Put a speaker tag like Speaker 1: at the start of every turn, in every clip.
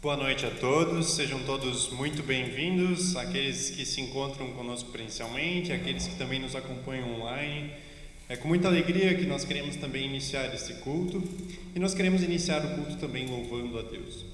Speaker 1: Boa noite a todos, sejam todos muito bem-vindos, aqueles que se encontram conosco presencialmente, aqueles que também nos acompanham online. É com muita alegria que nós queremos também iniciar este culto, e nós queremos iniciar o culto também louvando a Deus.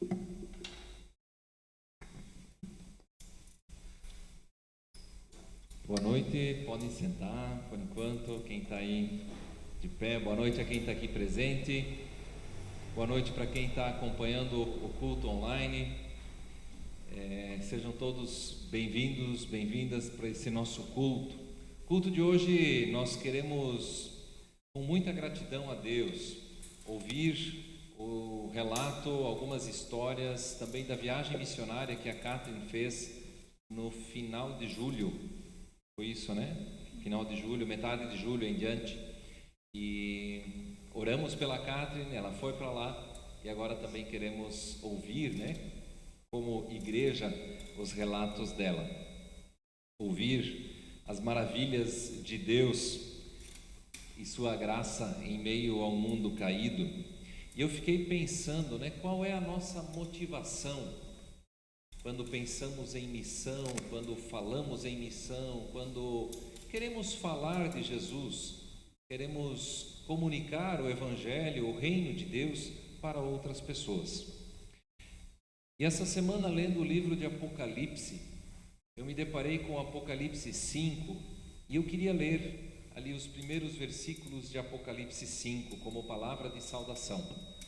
Speaker 2: Boa noite, podem sentar por enquanto, quem está aí de pé. Boa noite a quem está aqui presente. Boa noite para quem está acompanhando o culto online. Sejam todos bem-vindos, bem-vindas para esse nosso culto. Culto de hoje nós queremos, com muita gratidão a Deus, ouvir o relato, algumas histórias também da viagem missionária que a Catherine fez no final de julho. Foi isso, né? Final de julho, metade de julho em diante. E oramos pela Catherine, ela foi para lá e agora também queremos ouvir, né? Como igreja, os relatos dela. Ouvir as maravilhas de Deus e sua graça em meio ao mundo caído. E eu fiquei pensando, né? Qual é a nossa motivação? Quando pensamos em missão, quando falamos em missão, quando queremos falar de Jesus, queremos comunicar o Evangelho, o Reino de Deus para outras pessoas. E essa semana, lendo o livro de Apocalipse, eu me deparei com Apocalipse 5 e eu queria ler ali os primeiros versículos de Apocalipse 5 como palavra de saudação.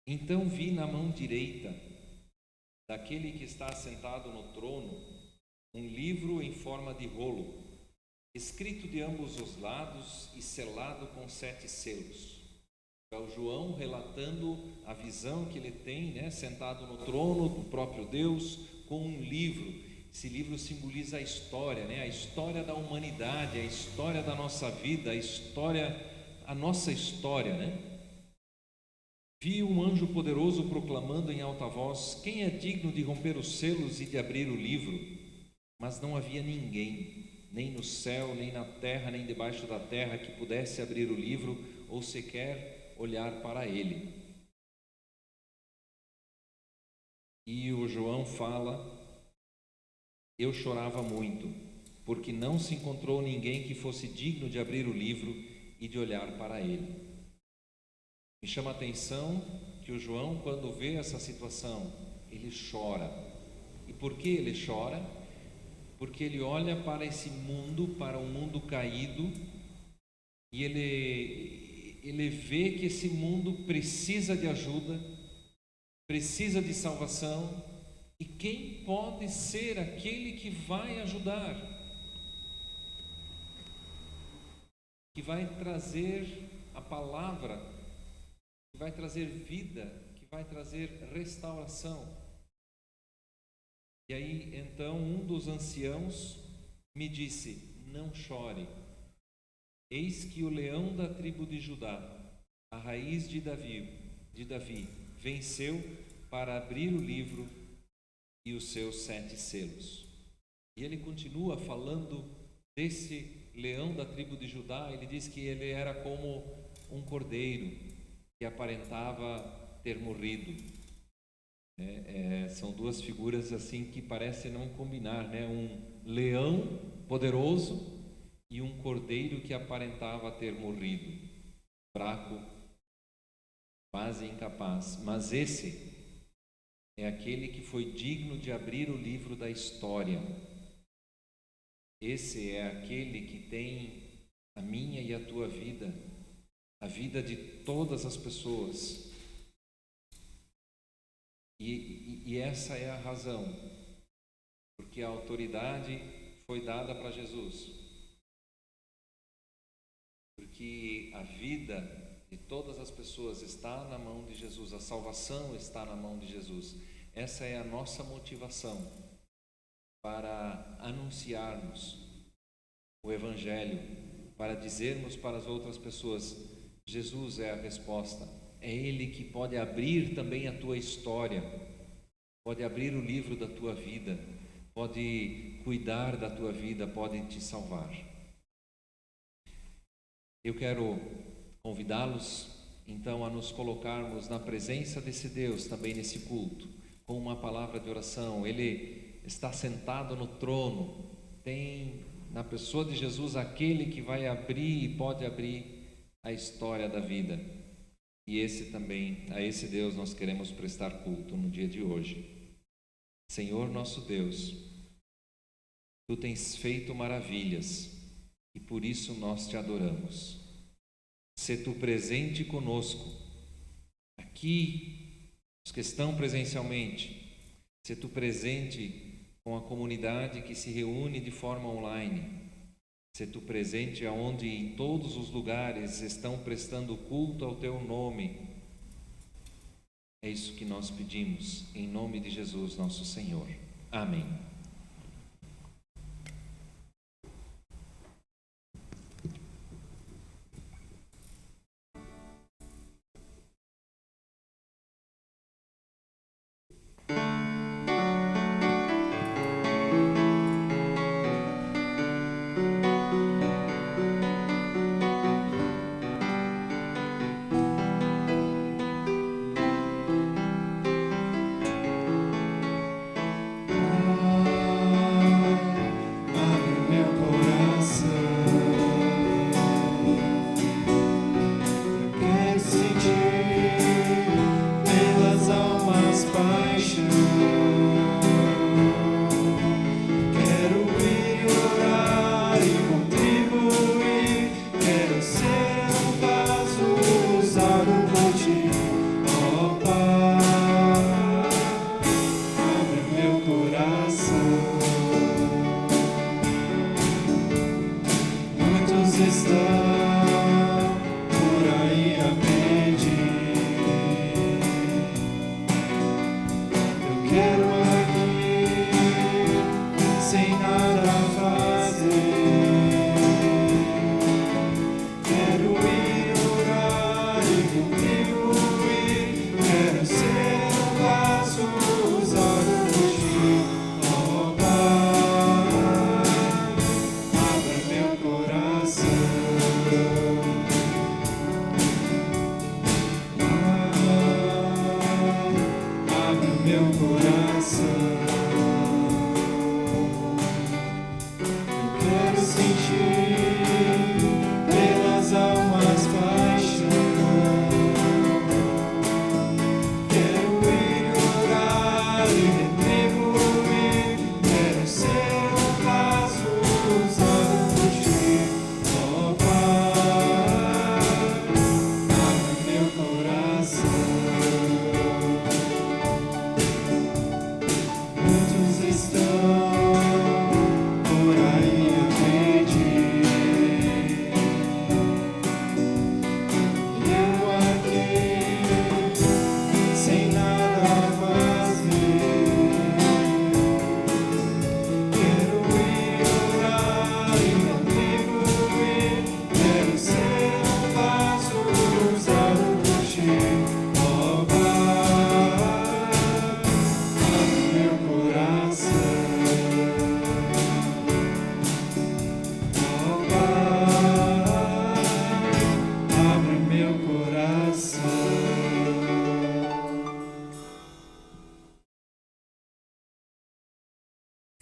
Speaker 2: Então vi na mão direita daquele que está assentado no trono um livro em forma de rolo, escrito de ambos os lados e selado com 7 selos. É o João relatando a visão que ele tem, né, sentado no trono do próprio Deus, com um livro. Esse livro simboliza a história, né, a história da humanidade, a história da nossa vida, a nossa história, né? Vi um anjo poderoso proclamando em alta voz: quem é digno de romper os selos e de abrir o livro? Mas não havia ninguém, nem no céu, nem na terra, nem debaixo da terra, que pudesse abrir o livro ou sequer olhar para ele. E o João fala: eu chorava muito, porque não se encontrou ninguém que fosse digno de abrir o livro e de olhar para ele. Me chama a atenção que o João, quando vê essa situação, ele chora. E por que ele chora? Porque ele olha para esse mundo, para um mundo caído, e ele vê que esse mundo precisa de ajuda, precisa de salvação, e quem pode ser aquele que vai ajudar, que vai trazer a palavra, que vai trazer vida, que vai trazer restauração. E aí então um dos anciãos me disse: não chore, eis que o leão da tribo de Judá, a raiz de Davi, venceu para abrir o livro e os seus 7 selos. E ele continua falando desse leão da tribo de Judá. Ele diz que ele era como um cordeiro que aparentava ter morrido. São duas figuras assim que parecem não combinar, né? Um leão poderoso e um cordeiro que aparentava ter morrido, fraco, quase incapaz. Mas esse é aquele que foi digno de abrir o livro da história. Esse é aquele que tem a minha e a tua vida, a vida de todas as pessoas. E essa é a razão, porque a autoridade foi dada para Jesus, porque a vida de todas as pessoas está na mão de Jesus, a salvação está na mão de Jesus. Essa é a nossa motivação para anunciarmos o Evangelho, para dizermos para as outras pessoas: Jesus é a resposta, é Ele que pode abrir também a tua história, pode abrir o livro da tua vida, pode cuidar da tua vida, pode te salvar. Eu quero convidá-los então a nos colocarmos na presença desse Deus também nesse culto, com uma palavra de oração. Ele está sentado no trono, tem na pessoa de Jesus aquele que vai abrir e pode abrir a história da vida. E a esse Deus nós queremos prestar culto no dia de hoje. Senhor nosso Deus, Tu tens feito maravilhas e por isso nós Te adoramos. Sê Tu presente conosco, aqui, os que estão presencialmente. Sê Tu presente com a comunidade que se reúne de forma online. Sê Tu presente aonde em todos os lugares estão prestando culto ao Teu nome. É isso que nós pedimos, em nome de Jesus nosso Senhor. Amém.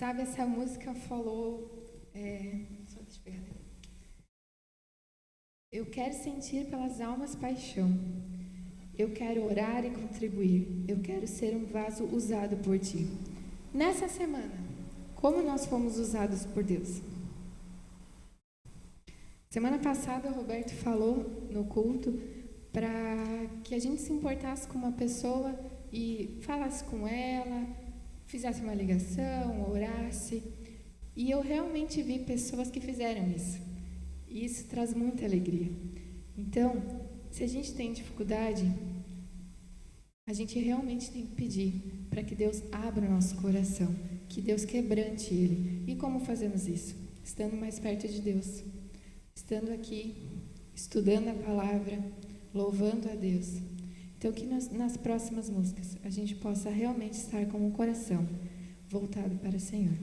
Speaker 3: Sabe, essa música falou... Só deixa eu pegar. Eu quero sentir pelas almas paixão. Eu quero orar e contribuir. Eu quero ser um vaso usado por Ti. Nessa semana, como nós fomos usados por Deus? Semana passada, o Roberto falou no culto para que a gente se importasse com uma pessoa e falasse com ela, fizesse uma ligação, orasse. E eu realmente vi pessoas que fizeram isso. E isso traz muita alegria. Então, se a gente tem dificuldade, a gente realmente tem que pedir para que Deus abra o nosso coração, que Deus quebrante ele. E como fazemos isso? Estando mais perto de Deus, estando aqui, estudando a palavra, louvando a Deus. Então, que nas próximas músicas a gente possa realmente estar com o coração voltado para o Senhor.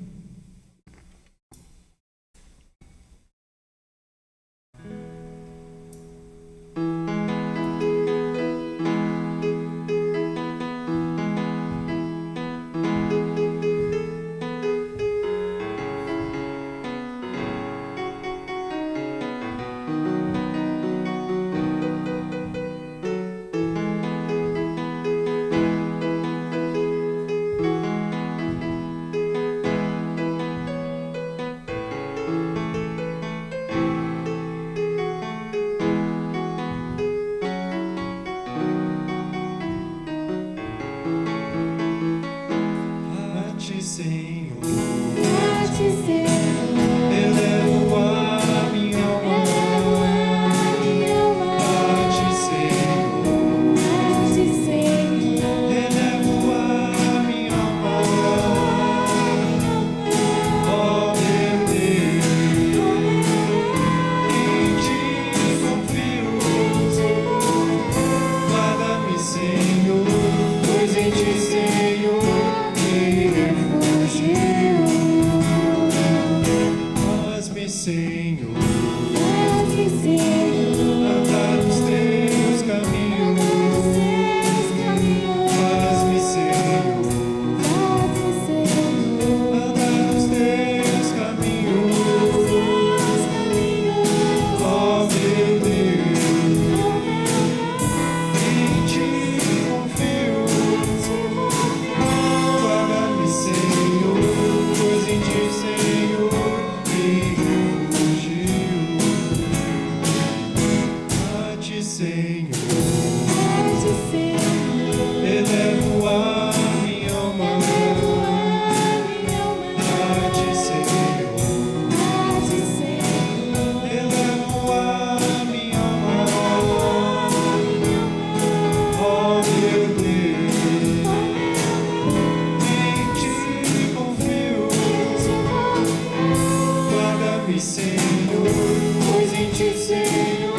Speaker 4: ti, Senhor,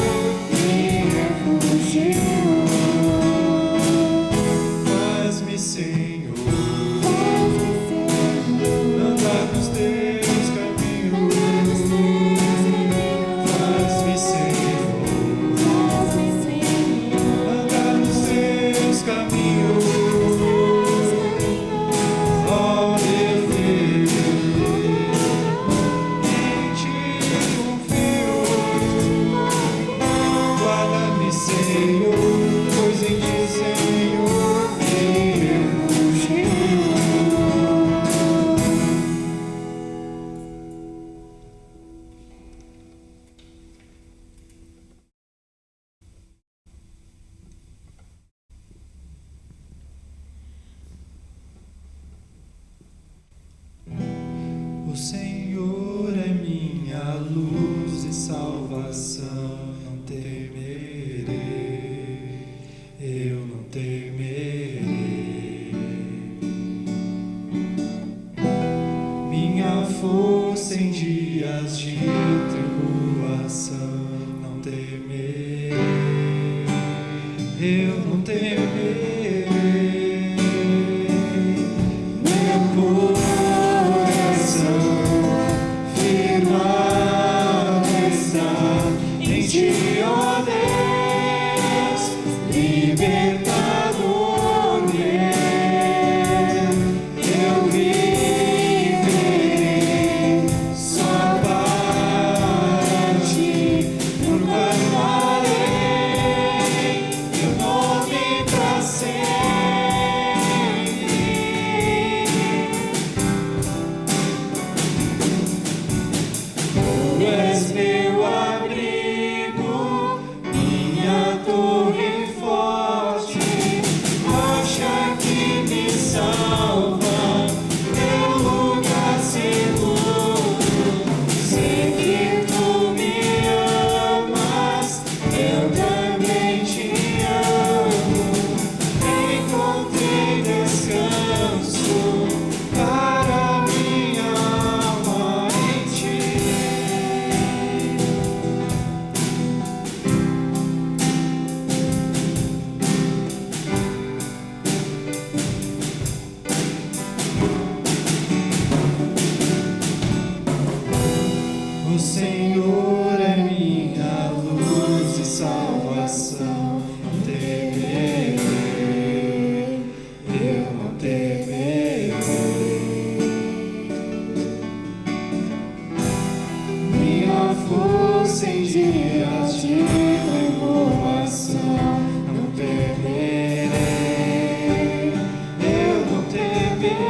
Speaker 4: me refugio.
Speaker 1: Faz-me, Senhor, andar nos teus caminhos. Faz-me, Senhor, andar nos teus caminhos. Ó meu Deus, em ti confio. Guarda-me, Senhor, pois em ti, Senhor, me refugio. O Senhor é minha luz e salvação, não temerei, eu não temerei. Minha força em dias de tribulação, não temerei, eu não temerei. Meu coração firmado está em ti, ó Deus, libertador meu. Eu viverei só para ti, proclamarei teu nome pra sempre. Tu és meu abrigo, minha torre forte, rocha que me salva, meu lugar seguro. Sei que tu me amas, eu também te amo. Encontrei descanso para minha alma em ti. O Senhor é minha luz e salvação, não temerei, eu não temerei. Minha força em dias de tribulação, não temerei, eu não temerei.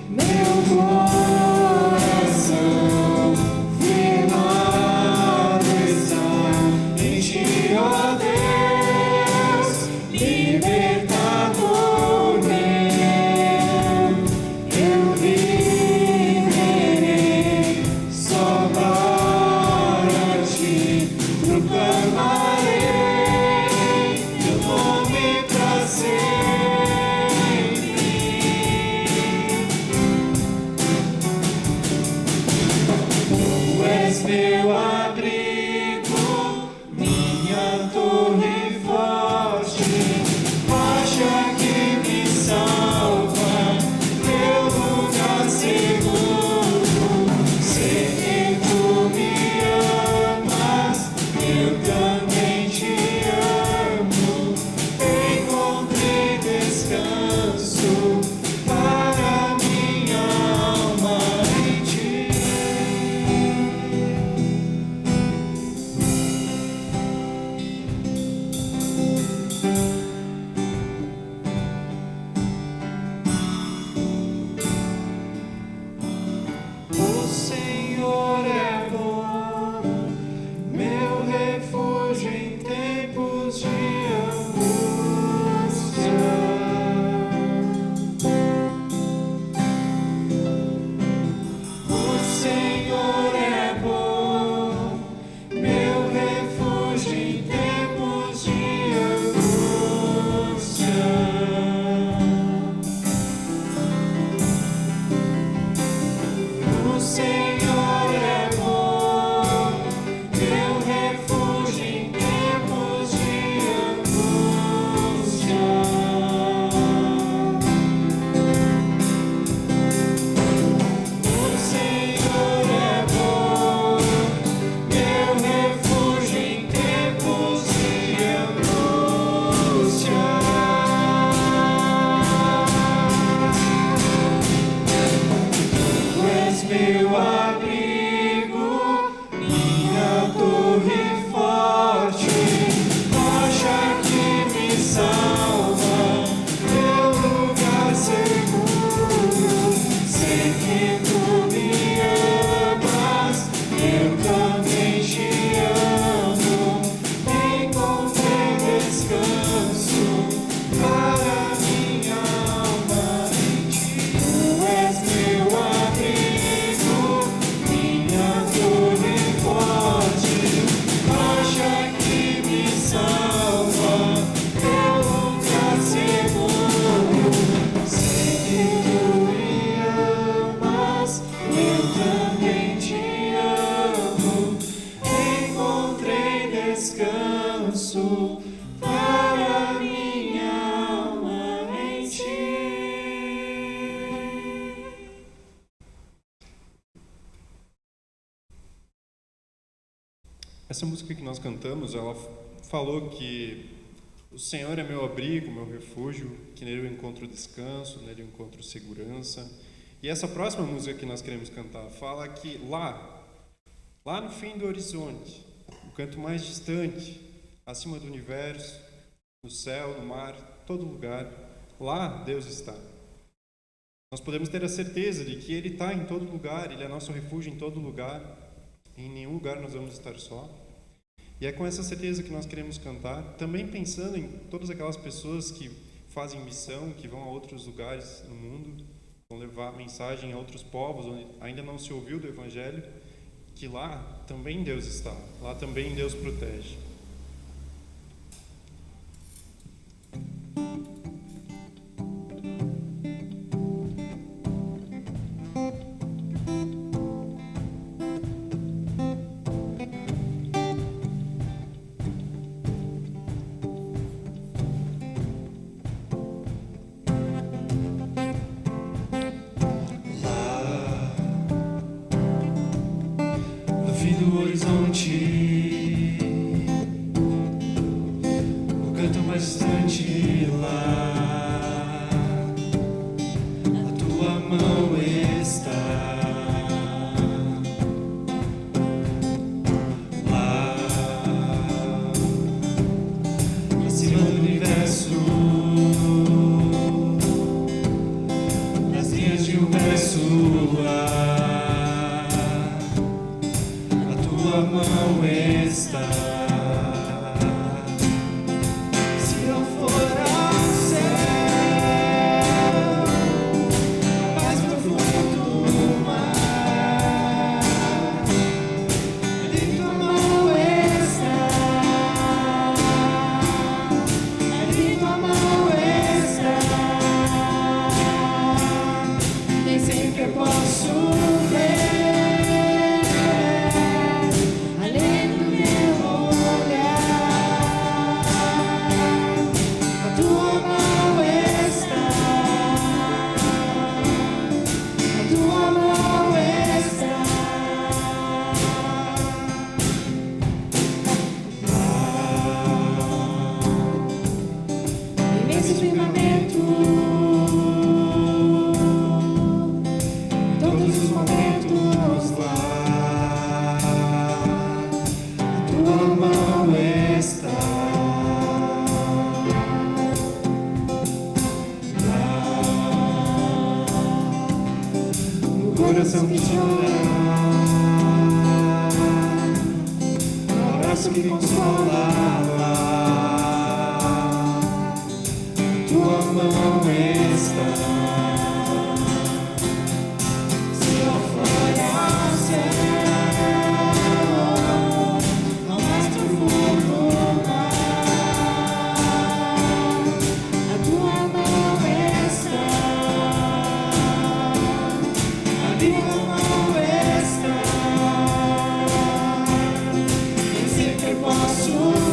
Speaker 1: Meu coração firmado está em ti, ó Deus, libertador meu. Eu viverei só para ti, proclamarei teu nome pra sempre. Tu és meu abrigo, minha torre forte, rocha que me salva, meu lugar seguro. Sei que tu me amas, eu também te amo. Encontrei descanso para minha alma em ti.
Speaker 4: posso para minha alma em ti.
Speaker 1: Essa música que nós cantamos, ela falou que o Senhor é meu abrigo, meu refúgio, que nele eu encontro descanso, nele eu encontro segurança. E essa próxima música que nós queremos cantar fala que lá no fim do horizonte, o canto mais distante, acima do universo, no céu, no mar, todo lugar, lá Deus está. Nós podemos ter a certeza de que Ele está em todo lugar, Ele é nosso refúgio em todo lugar, em nenhum lugar nós vamos estar só. E é com essa certeza que nós queremos cantar, também pensando em todas aquelas pessoas que fazem missão, que vão a outros lugares no mundo, vão levar a mensagem a outros povos onde ainda não se ouviu do Evangelho, que lá também Deus está, lá também Deus protege.
Speaker 4: Do horizonte, o canto mais distante lá, a tua mão está lá, acima do universo, nas linhas de um verso lá. Tua mão está. Se eu for ao céu, mais profundo do mar, ali tua mão está. Ali tua mão está. Nem sempre eu posso ver. Coração que chora, um abraço que consola, tua mão está. Se eu for ao céu, ao mais profundo mar, a tua mão está. Ali tua mão está. Nem sempre posso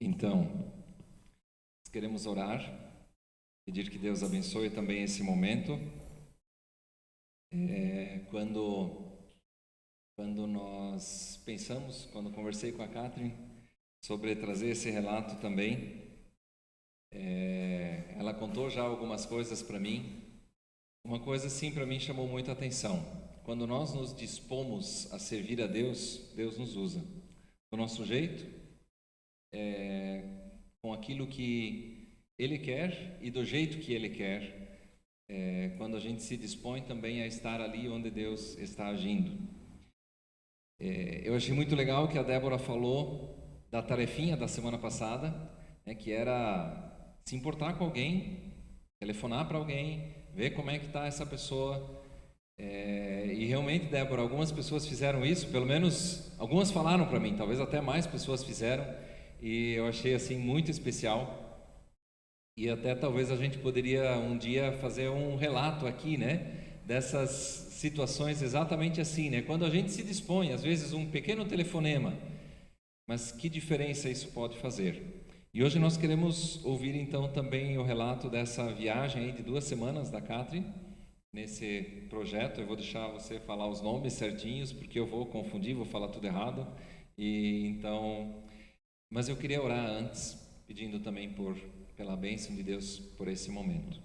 Speaker 2: Então, queremos orar, pedir que Deus abençoe também esse momento. Quando nós pensamos, quando conversei com a Catherine sobre trazer esse relato também, ela contou já algumas coisas para mim. Uma coisa assim para mim chamou muita atenção. Quando nós nos dispomos a servir a Deus, Deus nos usa do nosso jeito, com aquilo que Ele quer e do jeito que Ele quer. Quando a gente se dispõe também a estar ali onde Deus está agindo. Eu achei muito legal que a Débora falou da tarefinha da semana passada, que era se importar com alguém, telefonar para alguém, ver como é que está essa pessoa. E realmente, Débora, algumas pessoas fizeram isso, pelo menos algumas falaram para mim, talvez até mais pessoas fizeram, e eu achei assim muito especial. E até talvez a gente poderia um dia fazer um relato aqui, dessas situações exatamente assim, quando a gente se dispõe, às vezes um pequeno telefonema, mas que diferença isso pode fazer? E hoje nós queremos ouvir então também o relato dessa viagem aí de 2 semanas da Catherine, nesse projeto. Eu vou deixar você falar os nomes certinhos, porque eu vou confundir, vou falar tudo errado. Mas eu queria orar antes, pedindo também pela bênção de Deus por esse momento.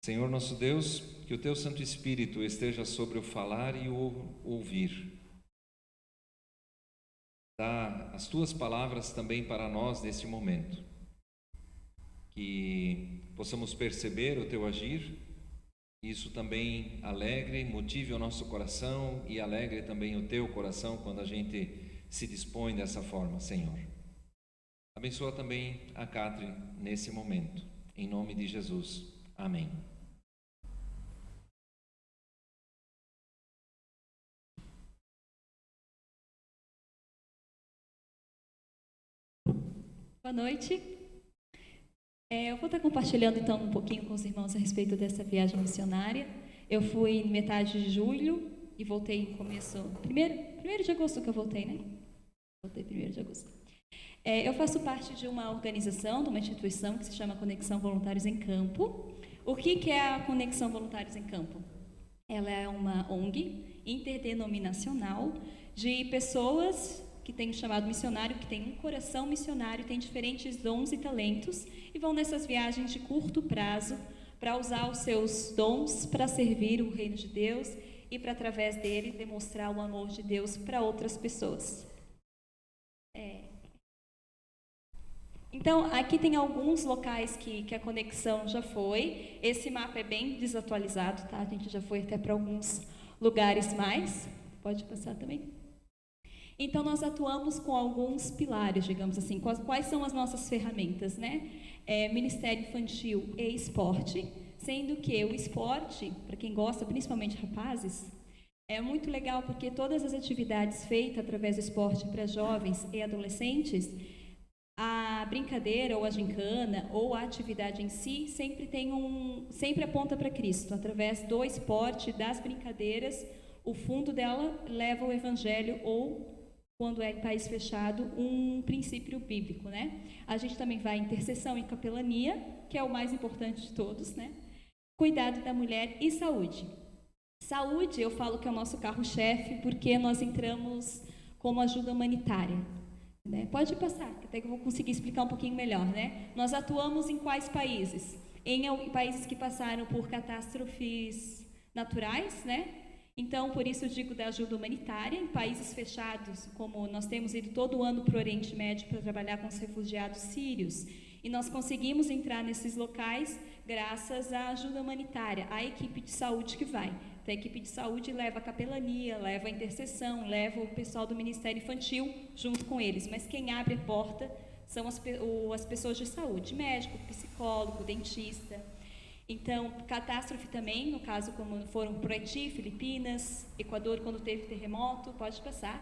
Speaker 2: Senhor nosso Deus, que o Teu Santo Espírito esteja sobre o falar e o ouvir. Dá as Tuas palavras também para nós nesse momento. Que possamos perceber o Teu agir. Isso também alegre, motive o nosso coração e alegre também o Teu coração quando a gente se dispõe dessa forma, Senhor. Abençoa também a Catherine nesse momento, em nome de Jesus. Amém.
Speaker 5: Boa noite. Eu vou estar compartilhando então um pouquinho com os irmãos a respeito dessa viagem missionária. Eu fui em metade de julho e voltei em começo... Primeiro de agosto que eu voltei, Voltei 1º de agosto. Eu faço parte de uma organização, de uma instituição que se chama Conexão Voluntários em Campo. O que é a Conexão Voluntários em Campo? Ela é uma ONG interdenominacional de pessoas que tem um chamado missionário, que tem um coração missionário, tem diferentes dons e talentos e vão nessas viagens de curto prazo para usar os seus dons para servir o reino de Deus e para, através dele, demonstrar o amor de Deus para outras pessoas. Então, aqui tem alguns locais que a conexão já foi. Esse mapa é bem desatualizado, tá? A gente já foi até para alguns lugares mais. Pode passar também. Então, nós atuamos com alguns pilares, digamos assim. Quais são as nossas ferramentas, Ministério Infantil e Esporte, sendo que o esporte, para quem gosta, principalmente rapazes, é muito legal porque todas as atividades feitas através do esporte para jovens e adolescentes, a brincadeira ou a gincana ou a atividade em si sempre aponta para Cristo. Através do esporte, das brincadeiras, o fundo dela leva o evangelho ou, quando é em país fechado, um princípio bíblico, A gente também vai em intercessão e capelania, que é o mais importante de todos, Cuidado da mulher e saúde. Saúde, eu falo que é o nosso carro-chefe, porque nós entramos como ajuda humanitária. Pode passar, até que eu vou conseguir explicar um pouquinho melhor, Nós atuamos em quais países? Em países que passaram por catástrofes naturais, Então, por isso eu digo da ajuda humanitária, em países fechados, como nós temos ido todo ano para o Oriente Médio para trabalhar com os refugiados sírios, e nós conseguimos entrar nesses locais graças à ajuda humanitária, à equipe de saúde que vai. Então, a equipe de saúde leva a capelania, leva a intercessão, leva o pessoal do Ministério Infantil junto com eles, mas quem abre a porta são as pessoas de saúde, médico, psicólogo, dentista. Então, catástrofe também, no caso como foram por Haiti, Filipinas, Equador, quando teve terremoto, pode passar.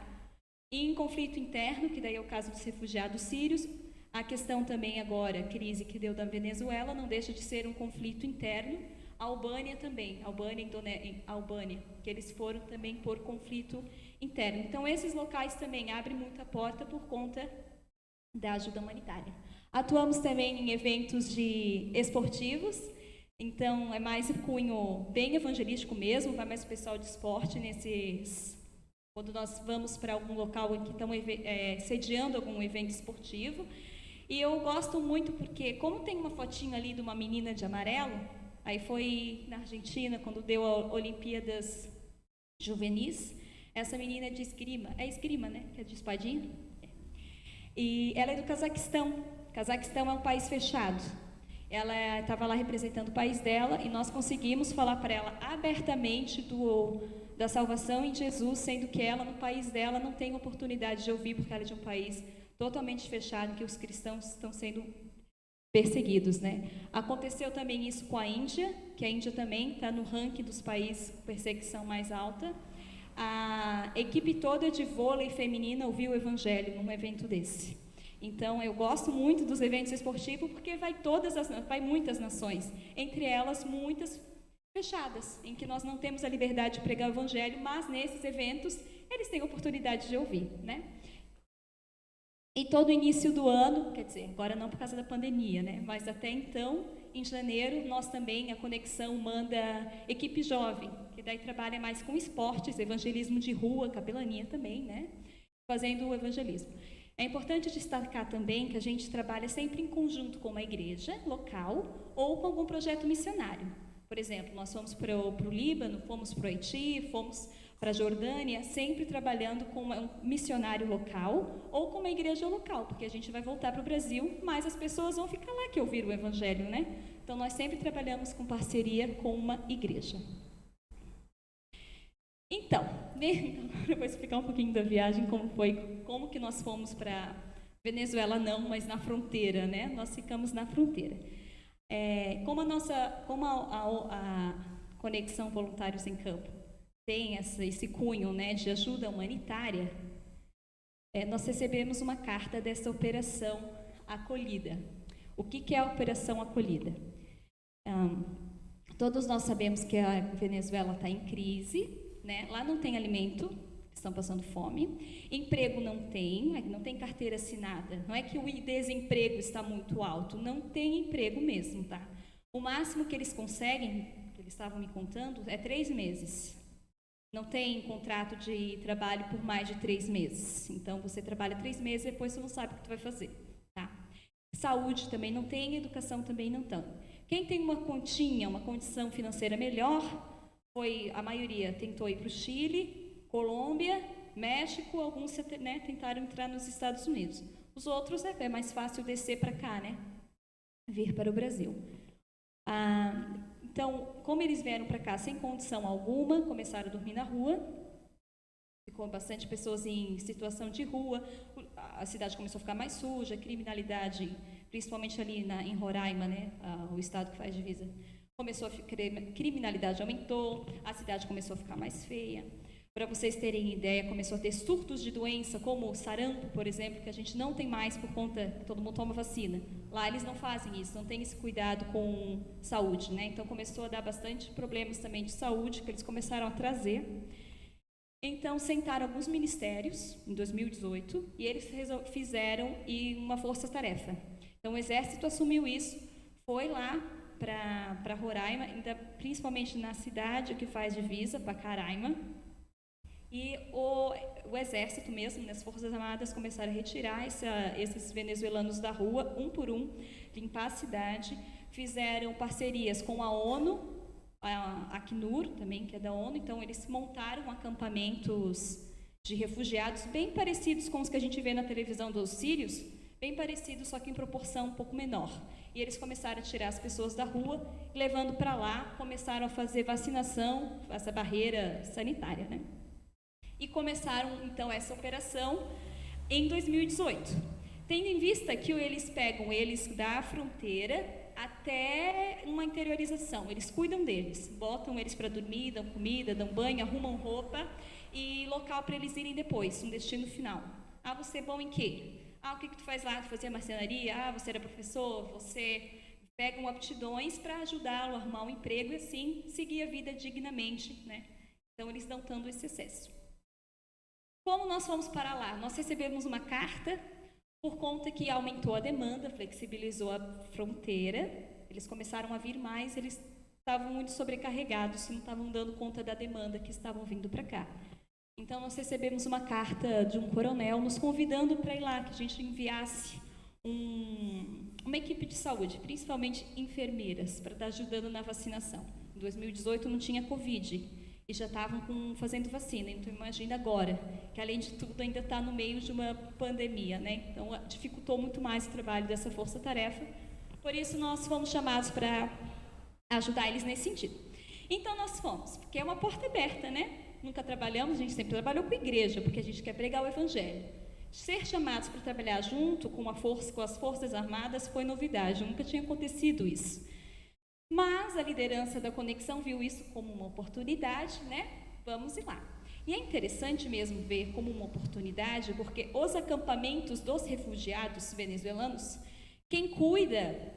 Speaker 5: E em conflito interno, que daí é o caso dos refugiados sírios, a questão também agora, a crise que deu da Venezuela, não deixa de ser um conflito interno. A Albânia também, Albânia, que eles foram também por conflito interno. Então, esses locais também abrem muita porta por conta da ajuda humanitária. Atuamos também em eventos esportivos, então é mais o cunho bem evangelístico mesmo, vai mais o pessoal de esporte quando nós vamos para algum local em que estão sediando algum evento esportivo. E eu gosto muito porque, como tem uma fotinha ali de uma menina de amarelo, aí foi na Argentina, quando deu a Olimpíadas Juvenis, essa menina é de esgrima, né, que é de espadinha, e ela é do Cazaquistão. Cazaquistão é um país fechado. Ela estava lá representando o país dela e nós conseguimos falar para ela abertamente da salvação em Jesus, sendo que ela, no país dela, não tem oportunidade de ouvir, porque ela é de um país totalmente fechado, em que os cristãos estão sendo perseguidos, né? Aconteceu também isso com a Índia, que a Índia também está no ranking dos países com perseguição mais alta. A equipe toda de vôlei feminina ouviu o evangelho num evento desse. Então, eu gosto muito dos eventos esportivos porque vai muitas nações, entre elas muitas fechadas, em que nós não temos a liberdade de pregar o evangelho, mas nesses eventos eles têm a oportunidade de ouvir, né? E todo início do ano, quer dizer, agora não por causa da pandemia, né? Mas até então, em janeiro, nós também, a Conexão manda equipe jovem, que daí trabalha mais com esportes, evangelismo de rua, capelania também, né? Fazendo o evangelismo. É importante destacar também que a gente trabalha sempre em conjunto com uma igreja local ou com algum projeto missionário. Por exemplo, nós fomos para o Líbano, fomos para o Haiti, fomos para a Jordânia, sempre trabalhando com um missionário local ou com uma igreja local, porque a gente vai voltar para o Brasil, mas as pessoas vão ficar lá que ouviram o evangelho, né? Então, nós sempre trabalhamos com parceria com uma igreja. Então, eu vou explicar um pouquinho da viagem, como que nós fomos para Venezuela, não, mas na fronteira, né? Nós ficamos na fronteira. Como a Conexão Voluntários em Campo tem esse cunho, né, de ajuda humanitária, nós recebemos uma carta dessa Operação Acolhida. O que é a Operação Acolhida? Todos nós sabemos que a Venezuela está em crise, né? Lá não tem alimento, estão passando fome, emprego não tem carteira assinada, não é que o desemprego está muito alto, não tem emprego mesmo, tá? O máximo que eles conseguem, que eles estavam me contando, é 3 meses. Não tem contrato de trabalho por mais de 3 meses, então você trabalha 3 meses e depois você não sabe o que você vai fazer, tá? Saúde também não tem, educação também não tem. Quem tem uma condição financeira melhor, a maioria tentou ir para o Chile, Colômbia, México, alguns, né, tentaram entrar nos Estados Unidos. Os outros é mais fácil descer para cá, né? Vir para o Brasil. Então, como eles vieram para cá sem condição alguma, começaram a dormir na rua, ficou bastante pessoas em situação de rua, a cidade começou a ficar mais suja, criminalidade, principalmente ali em Roraima, né, o estado que faz divisa, criminalidade aumentou, a cidade começou a ficar mais feia. Para vocês terem ideia, começou a ter surtos de doença, como sarampo, por exemplo, que a gente não tem mais por conta que todo mundo toma vacina. Lá eles não fazem isso, não tem esse cuidado com saúde, né? Então começou a dar bastante problemas também de saúde, que eles começaram a trazer. Então sentaram alguns ministérios, em 2018, e eles fizeram uma força-tarefa. Então o Exército assumiu isso, foi lá para Roraima, principalmente na cidade que faz divisa, Pacaraima, e o Exército mesmo, né, as Forças Armadas começaram a retirar esses venezuelanos da rua, um por um, limpar a cidade, fizeram parcerias com a ONU, a Acnur também, que é da ONU, então eles montaram acampamentos de refugiados bem parecidos com os que a gente vê na televisão dos sírios, bem parecidos, só que em proporção um pouco menor. E eles começaram a tirar as pessoas da rua, levando para lá, começaram a fazer vacinação, essa barreira sanitária, né? E começaram, então, essa operação em 2018. Tendo em vista que eles pegam eles da fronteira até uma interiorização, eles cuidam deles, botam eles para dormir, dão comida, dão banho, arrumam roupa e local para eles irem depois, um destino final. Você é bom em quê? O que tu faz lá? Tu fazia marcenaria? Você era professor? Você pega aptidões para ajudá-lo a arrumar um emprego e assim seguir a vida dignamente, né? Então eles dão tanto esse acesso. Como nós fomos para lá? Nós recebemos uma carta por conta que aumentou a demanda, flexibilizou a fronteira, eles começaram a vir mais, eles estavam muito sobrecarregados e não estavam dando conta da demanda que estavam vindo para cá. Então, nós recebemos uma carta de um coronel nos convidando para ir lá, que a gente enviasse uma equipe de saúde, principalmente enfermeiras, para estar ajudando na vacinação. Em 2018 não tinha Covid e já estavam fazendo vacina, então imagina agora, que além de tudo ainda está no meio de uma pandemia, né? Então dificultou muito mais o trabalho dessa força-tarefa, por isso nós fomos chamados para ajudar eles nesse sentido. Então nós fomos, porque é uma porta aberta, né? Nunca trabalhamos, a gente sempre trabalhou com a igreja, porque a gente quer pregar o evangelho. Ser chamados para trabalhar junto com as Forças Armadas foi novidade, nunca tinha acontecido isso. Mas a liderança da Conexão viu isso como uma oportunidade, né? Vamos ir lá. E é interessante mesmo ver como uma oportunidade, porque os acampamentos dos refugiados venezuelanos, quem cuida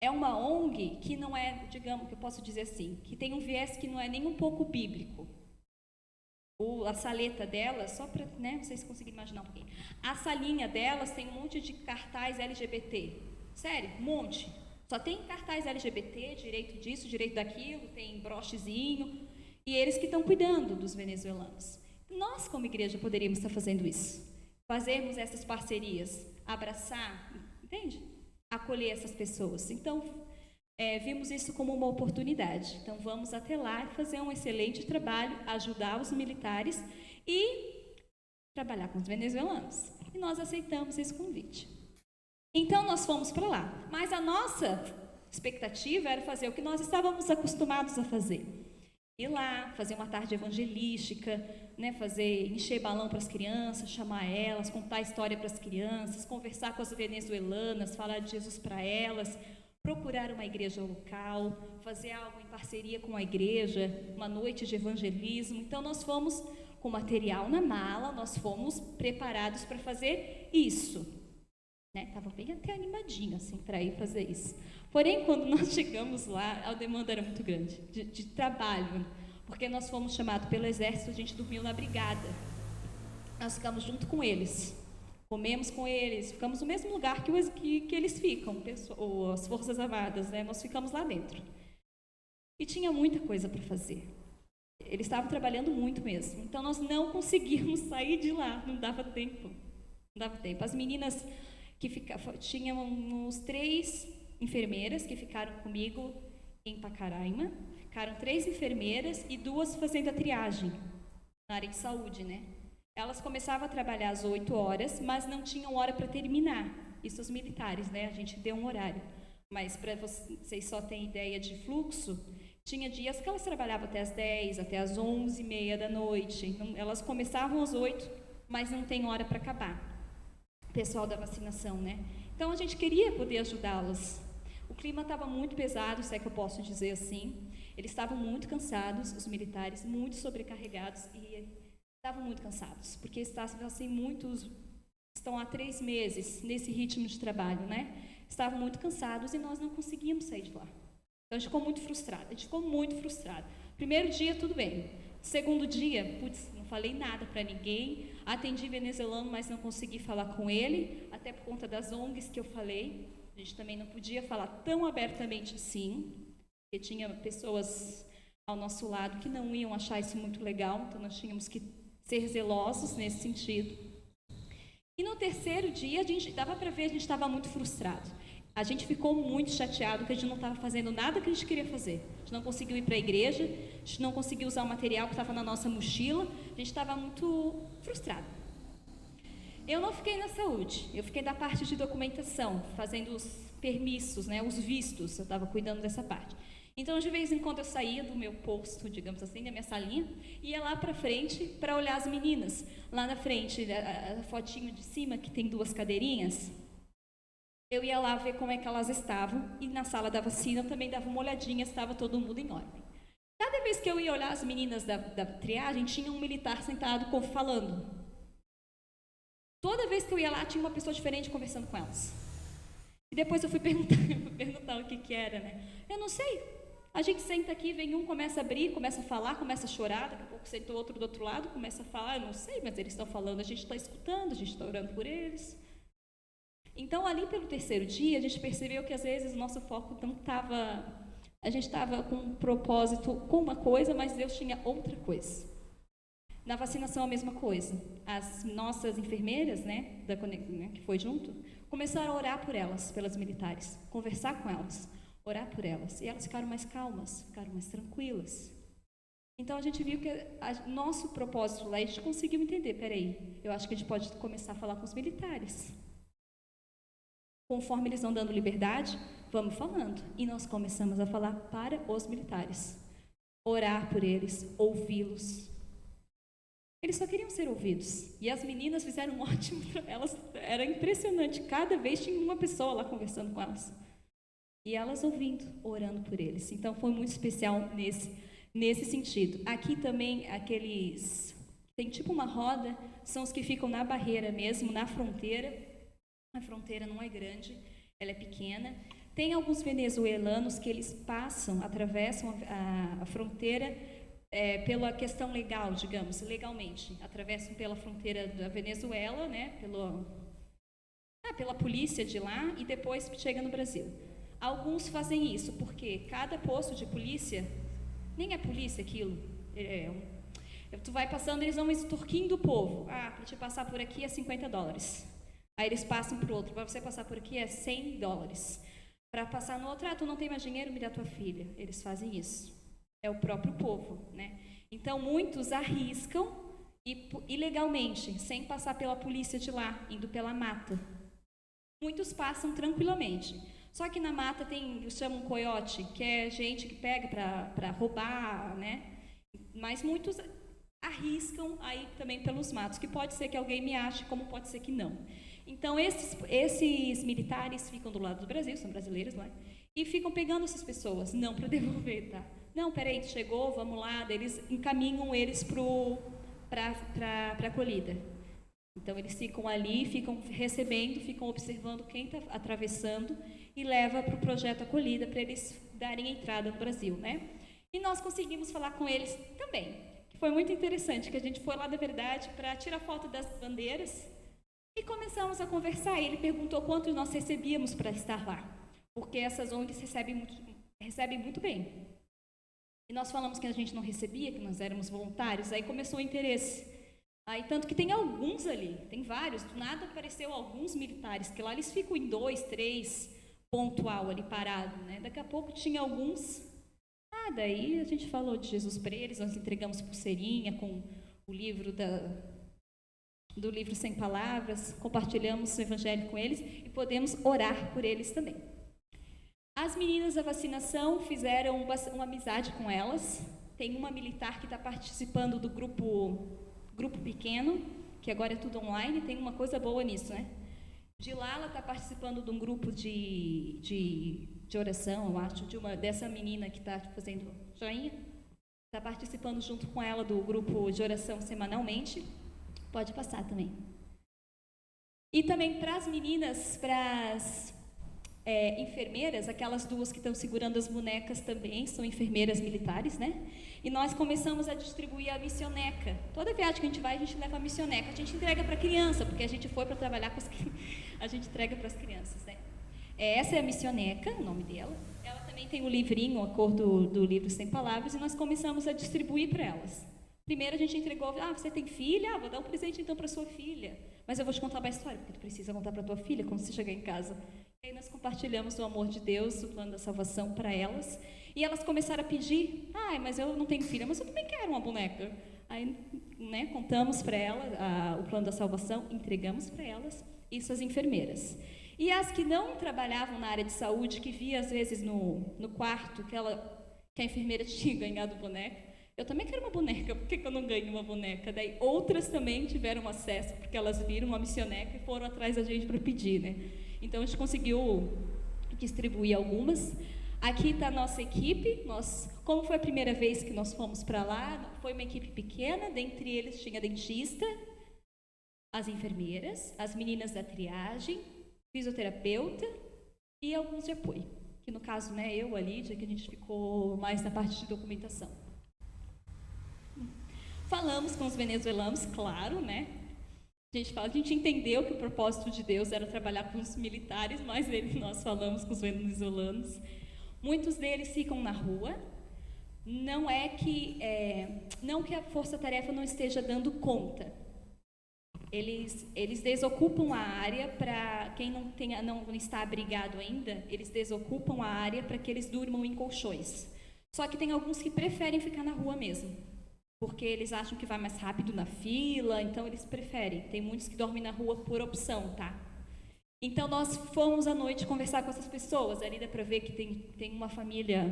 Speaker 5: é uma ONG que não é, digamos, que eu posso dizer assim, que tem um viés que não é nem um pouco bíblico. A saleta delas, só para vocês conseguirem imaginar um pouquinho, a salinha delas tem um monte de cartaz LGBT. Sério, um monte. Só tem cartaz LGBT, direito disso, direito daquilo, tem brochezinho, e eles que estão cuidando dos venezuelanos. Nós, como igreja, poderíamos estar fazendo isso. Fazermos essas parcerias, abraçar, entende? Acolher essas pessoas. Então, vimos isso como uma oportunidade. Então, vamos até lá e fazer um excelente trabalho, ajudar os militares e trabalhar com os venezuelanos. E nós aceitamos esse convite. Então, nós fomos para lá. Mas a nossa expectativa era fazer o que nós estávamos acostumados a fazer. Ir lá, fazer uma tarde evangelística, né, encher balão para as crianças, chamar elas, contar a história para as crianças, conversar com as venezuelanas, falar de Jesus para elas, procurar uma igreja local, fazer algo em parceria com a igreja, uma noite de evangelismo. Então, nós fomos com material na mala, nós fomos preparados para fazer isso. Estava bem até animadinho assim, para ir fazer isso. Porém, quando nós chegamos lá, a demanda era muito grande, de trabalho, porque nós fomos chamados pelo exército, a gente dormiu na brigada. Nós ficamos junto com eles, comemos com eles, ficamos no mesmo lugar que eles ficam, as Forças Armadas, né? Nós ficamos lá dentro. E tinha muita coisa para fazer. Eles estavam trabalhando muito mesmo, então nós não conseguimos sair de lá, não dava tempo. As meninas tinham uns 3 enfermeiras que ficaram comigo em Pacaraima, ficaram 3 enfermeiras e 2 fazendo a triagem na área de saúde, né? Elas começavam a trabalhar às 8 horas, mas não tinham hora para terminar. Isso os militares, né? A gente deu um horário. Mas para vocês só terem ideia de fluxo, tinha dias que elas trabalhavam até às 10, até às 11h30 da noite. Elas começavam às 8, mas não tem hora para acabar. Pessoal da vacinação, né? Então, a gente queria poder ajudá-las. O clima estava muito pesado, se é que eu posso dizer assim. Eles estavam muito cansados, os militares, muito sobrecarregados e estavam muito cansados, porque estavam assim, estão há 3 meses nesse ritmo de trabalho, né? Estavam muito cansados e nós não conseguíamos sair de lá. Então, a gente ficou muito frustrado. Primeiro dia, tudo bem. Segundo dia, não falei nada para ninguém, atendi venezuelano, mas não consegui falar com ele, até por conta das ONGs que eu falei. A gente também não podia falar tão abertamente assim, porque tinha pessoas ao nosso lado que não iam achar isso muito legal, então nós tínhamos que ser zelosos nesse sentido. E no terceiro dia, dava para ver, a gente estava muito frustrado. A gente ficou muito chateado que a gente não estava fazendo nada que a gente queria fazer. A gente não conseguiu ir para a igreja, a gente não conseguiu usar o material que estava na nossa mochila, a gente estava muito frustrado. Eu não fiquei na saúde, eu fiquei da parte de documentação, fazendo os permissos, né, os vistos, eu estava cuidando dessa parte. Então, de vez em quando, eu saía do meu posto, digamos assim, da minha salinha, e ia lá para frente para olhar as meninas. Lá na frente, a fotinho de cima, que tem 2 cadeirinhas, eu ia lá ver como é que elas estavam, e na sala da vacina eu também dava uma olhadinha se estava todo mundo em ordem. Cada vez que eu ia olhar as meninas da triagem, tinha um militar sentado falando. Toda vez que eu ia lá, tinha uma pessoa diferente conversando com elas. E depois eu fui perguntar o que era, né? Eu não sei. A gente senta aqui, vem um, começa a abrir, começa a falar, começa a chorar, daqui a pouco senta o outro do outro lado, começa a falar, eu não sei, mas eles estão falando, a gente está escutando, a gente está orando por eles. Então, ali pelo terceiro dia, a gente percebeu que às vezes o nosso foco não estava... A gente estava com um propósito com uma coisa, mas Deus tinha outra coisa. Na vacinação, a mesma coisa. As nossas enfermeiras, né, que foi junto, começaram a orar por elas, pelas militares, conversar com elas, orar por elas. E elas ficaram mais calmas, ficaram mais tranquilas. Então, a gente viu que nosso propósito lá, a gente conseguiu entender, peraí, eu acho que a gente pode começar a falar com os militares. Conforme eles vão dando liberdade, vamos falando. E nós começamos a falar para os militares. Orar por eles, ouvi-los. Eles só queriam ser ouvidos. E as meninas fizeram um ótimo trabalho. Era impressionante. Cada vez tinha uma pessoa lá conversando com elas. E elas ouvindo, orando por eles. Então, foi muito especial nesse sentido. Aqui também, tem tipo uma roda, são os que ficam na barreira mesmo, na fronteira. A fronteira não é grande, ela é pequena. Tem alguns venezuelanos que eles atravessam a fronteira pela questão legal, digamos, legalmente. Atravessam pela fronteira da Venezuela, né, pela polícia de lá, e depois chega no Brasil. Alguns fazem isso porque cada posto de polícia, nem é polícia aquilo, tu vai passando, eles vão extorquindo o povo. Para te passar por aqui é $50. Aí eles passam para o outro, para você passar por aqui é $100. Para passar no outro, tu não tem mais dinheiro, me dá tua filha. Eles fazem isso. É o próprio povo, né? Então, muitos arriscam ilegalmente, sem passar pela polícia de lá, indo pela mata. Muitos passam tranquilamente. Só que na mata tem, chamam coiote, que é gente que pega para roubar, né? Mas muitos arriscam aí também pelos matos, que pode ser que alguém me ache, como pode ser que não. Então, esses militares ficam do lado do Brasil, são brasileiros lá, e ficam pegando essas pessoas, não para devolver, tá? Não, peraí, chegou, vamos lá, daí eles encaminham eles para a acolhida. Então, eles ficam ali, ficam recebendo, ficam observando quem está atravessando e leva para o projeto acolhida para eles darem entrada no Brasil, né? E nós conseguimos falar com eles também, que foi muito interessante, que a gente foi lá, da verdade, para tirar foto das bandeiras. E começamos a conversar, e ele perguntou quanto nós recebíamos para estar lá, porque essas ONGs recebem muito bem. E nós falamos que a gente não recebia, que nós éramos voluntários, aí começou o interesse. Aí, tanto que tem alguns ali, tem vários, do nada apareceu alguns militares, que lá eles ficam em 2, 3, pontual ali parado, né? Daqui a pouco tinha alguns, daí a gente falou de Jesus para eles, nós entregamos pulseirinha com o livro do livro Sem Palavras, compartilhamos o evangelho com eles e podemos orar por eles também. As meninas da vacinação fizeram uma amizade com elas. Tem uma militar que está participando do grupo pequeno, que agora é tudo online, tem uma coisa boa nisso, né? De lá ela está participando de um grupo de oração, eu acho, dessa menina que está fazendo joinha, está participando junto com ela do grupo de oração semanalmente. Pode passar também. E também para as meninas, para as enfermeiras, aquelas duas que estão segurando as bonecas também, são enfermeiras militares, né? E nós começamos a distribuir a missioneca. Toda viagem que a gente vai, a gente leva a missioneca. A gente entrega para a criança, porque a gente foi para trabalhar com a gente entrega para as crianças, né? Essa é a missioneca, o nome dela. Ela também tem um livrinho, a cor do livro Sem Palavras, e nós começamos a distribuir para elas. Primeiro a gente entregou, você tem filha? Vou dar um presente então para sua filha. Mas eu vou te contar uma história, porque tu precisa contar para tua filha quando você chegar em casa. E aí nós compartilhamos o amor de Deus, o plano da salvação para elas. E elas começaram a pedir, mas eu não tenho filha, mas eu também quero uma boneca. Aí, né, contamos para elas o plano da salvação, entregamos para elas, isso as enfermeiras. E as que não trabalhavam na área de saúde, que via às vezes no quarto que a enfermeira tinha ganhado boneca, eu também quero uma boneca, por que eu não ganho uma boneca? Daí outras também tiveram acesso, porque elas viram uma missioneca e foram atrás da gente para pedir, né? Então a gente conseguiu distribuir algumas. Aqui está a nossa equipe. Como foi a primeira vez que nós fomos para lá, foi uma equipe pequena, dentre eles tinha a dentista, as enfermeiras, as meninas da triagem, fisioterapeuta e alguns de apoio, que no caso, né, eu, a Lídia, que a gente ficou mais na parte de documentação. Falamos com os venezuelanos, claro, né? A gente entendeu que o propósito de Deus era trabalhar com os militares, mas nós falamos com os venezuelanos. Muitos deles ficam na rua. Não que a força-tarefa não esteja dando conta. Eles desocupam a área para quem não está abrigado ainda, eles desocupam a área para que eles durmam em colchões. Só que tem alguns que preferem ficar na rua mesmo, porque eles acham que vai mais rápido na fila, então eles preferem. Tem muitos que dormem na rua por opção, tá? Então nós fomos à noite conversar com essas pessoas. Ali dá para ver que tem uma família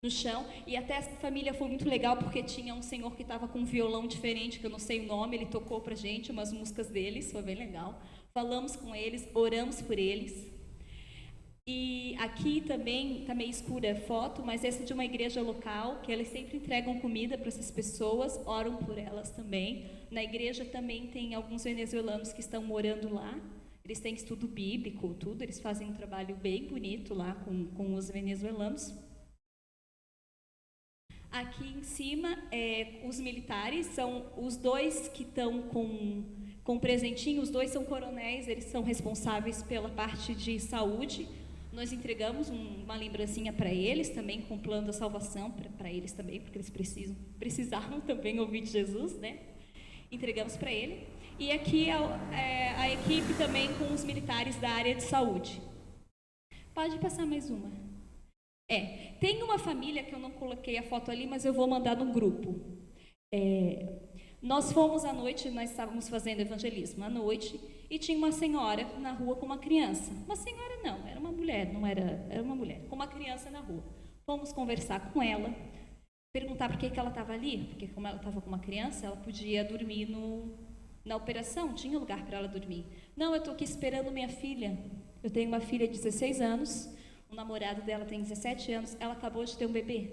Speaker 5: no chão, e até essa família foi muito legal, porque tinha um senhor que estava com um violão diferente, que eu não sei o nome, ele tocou pra gente umas músicas deles, foi bem legal. Falamos com eles, oramos por eles. E aqui também, tá meio escura a foto, mas essa é de uma igreja local, que eles sempre entregam comida para essas pessoas, oram por elas também. Na igreja também tem alguns venezuelanos que estão morando lá, eles têm estudo bíblico, tudo, eles fazem um trabalho bem bonito lá com os venezuelanos. Aqui em cima, os militares são os dois que estão com presentinho, os dois são coronéis, eles são responsáveis pela parte de saúde. Nós entregamos uma lembrancinha para eles também, com o plano da salvação, para eles também, porque eles precisavam também ouvir de Jesus, né? Entregamos para ele. E aqui a equipe também com os militares da área de saúde. Pode passar mais uma. Tem uma família que eu não coloquei a foto ali, mas eu vou mandar no grupo. Nós fomos à noite, nós estávamos fazendo evangelismo à noite, e tinha uma senhora na rua com uma criança. Uma senhora não, era uma mulher, era uma mulher, com uma criança na rua. Fomos conversar com ela, perguntar por que ela estava ali, porque como ela estava com uma criança, ela podia dormir na operação, tinha lugar para ela dormir. Não, eu estou aqui esperando minha filha. Eu tenho uma filha de 16 anos, o namorado dela tem 17 anos, ela acabou de ter um bebê,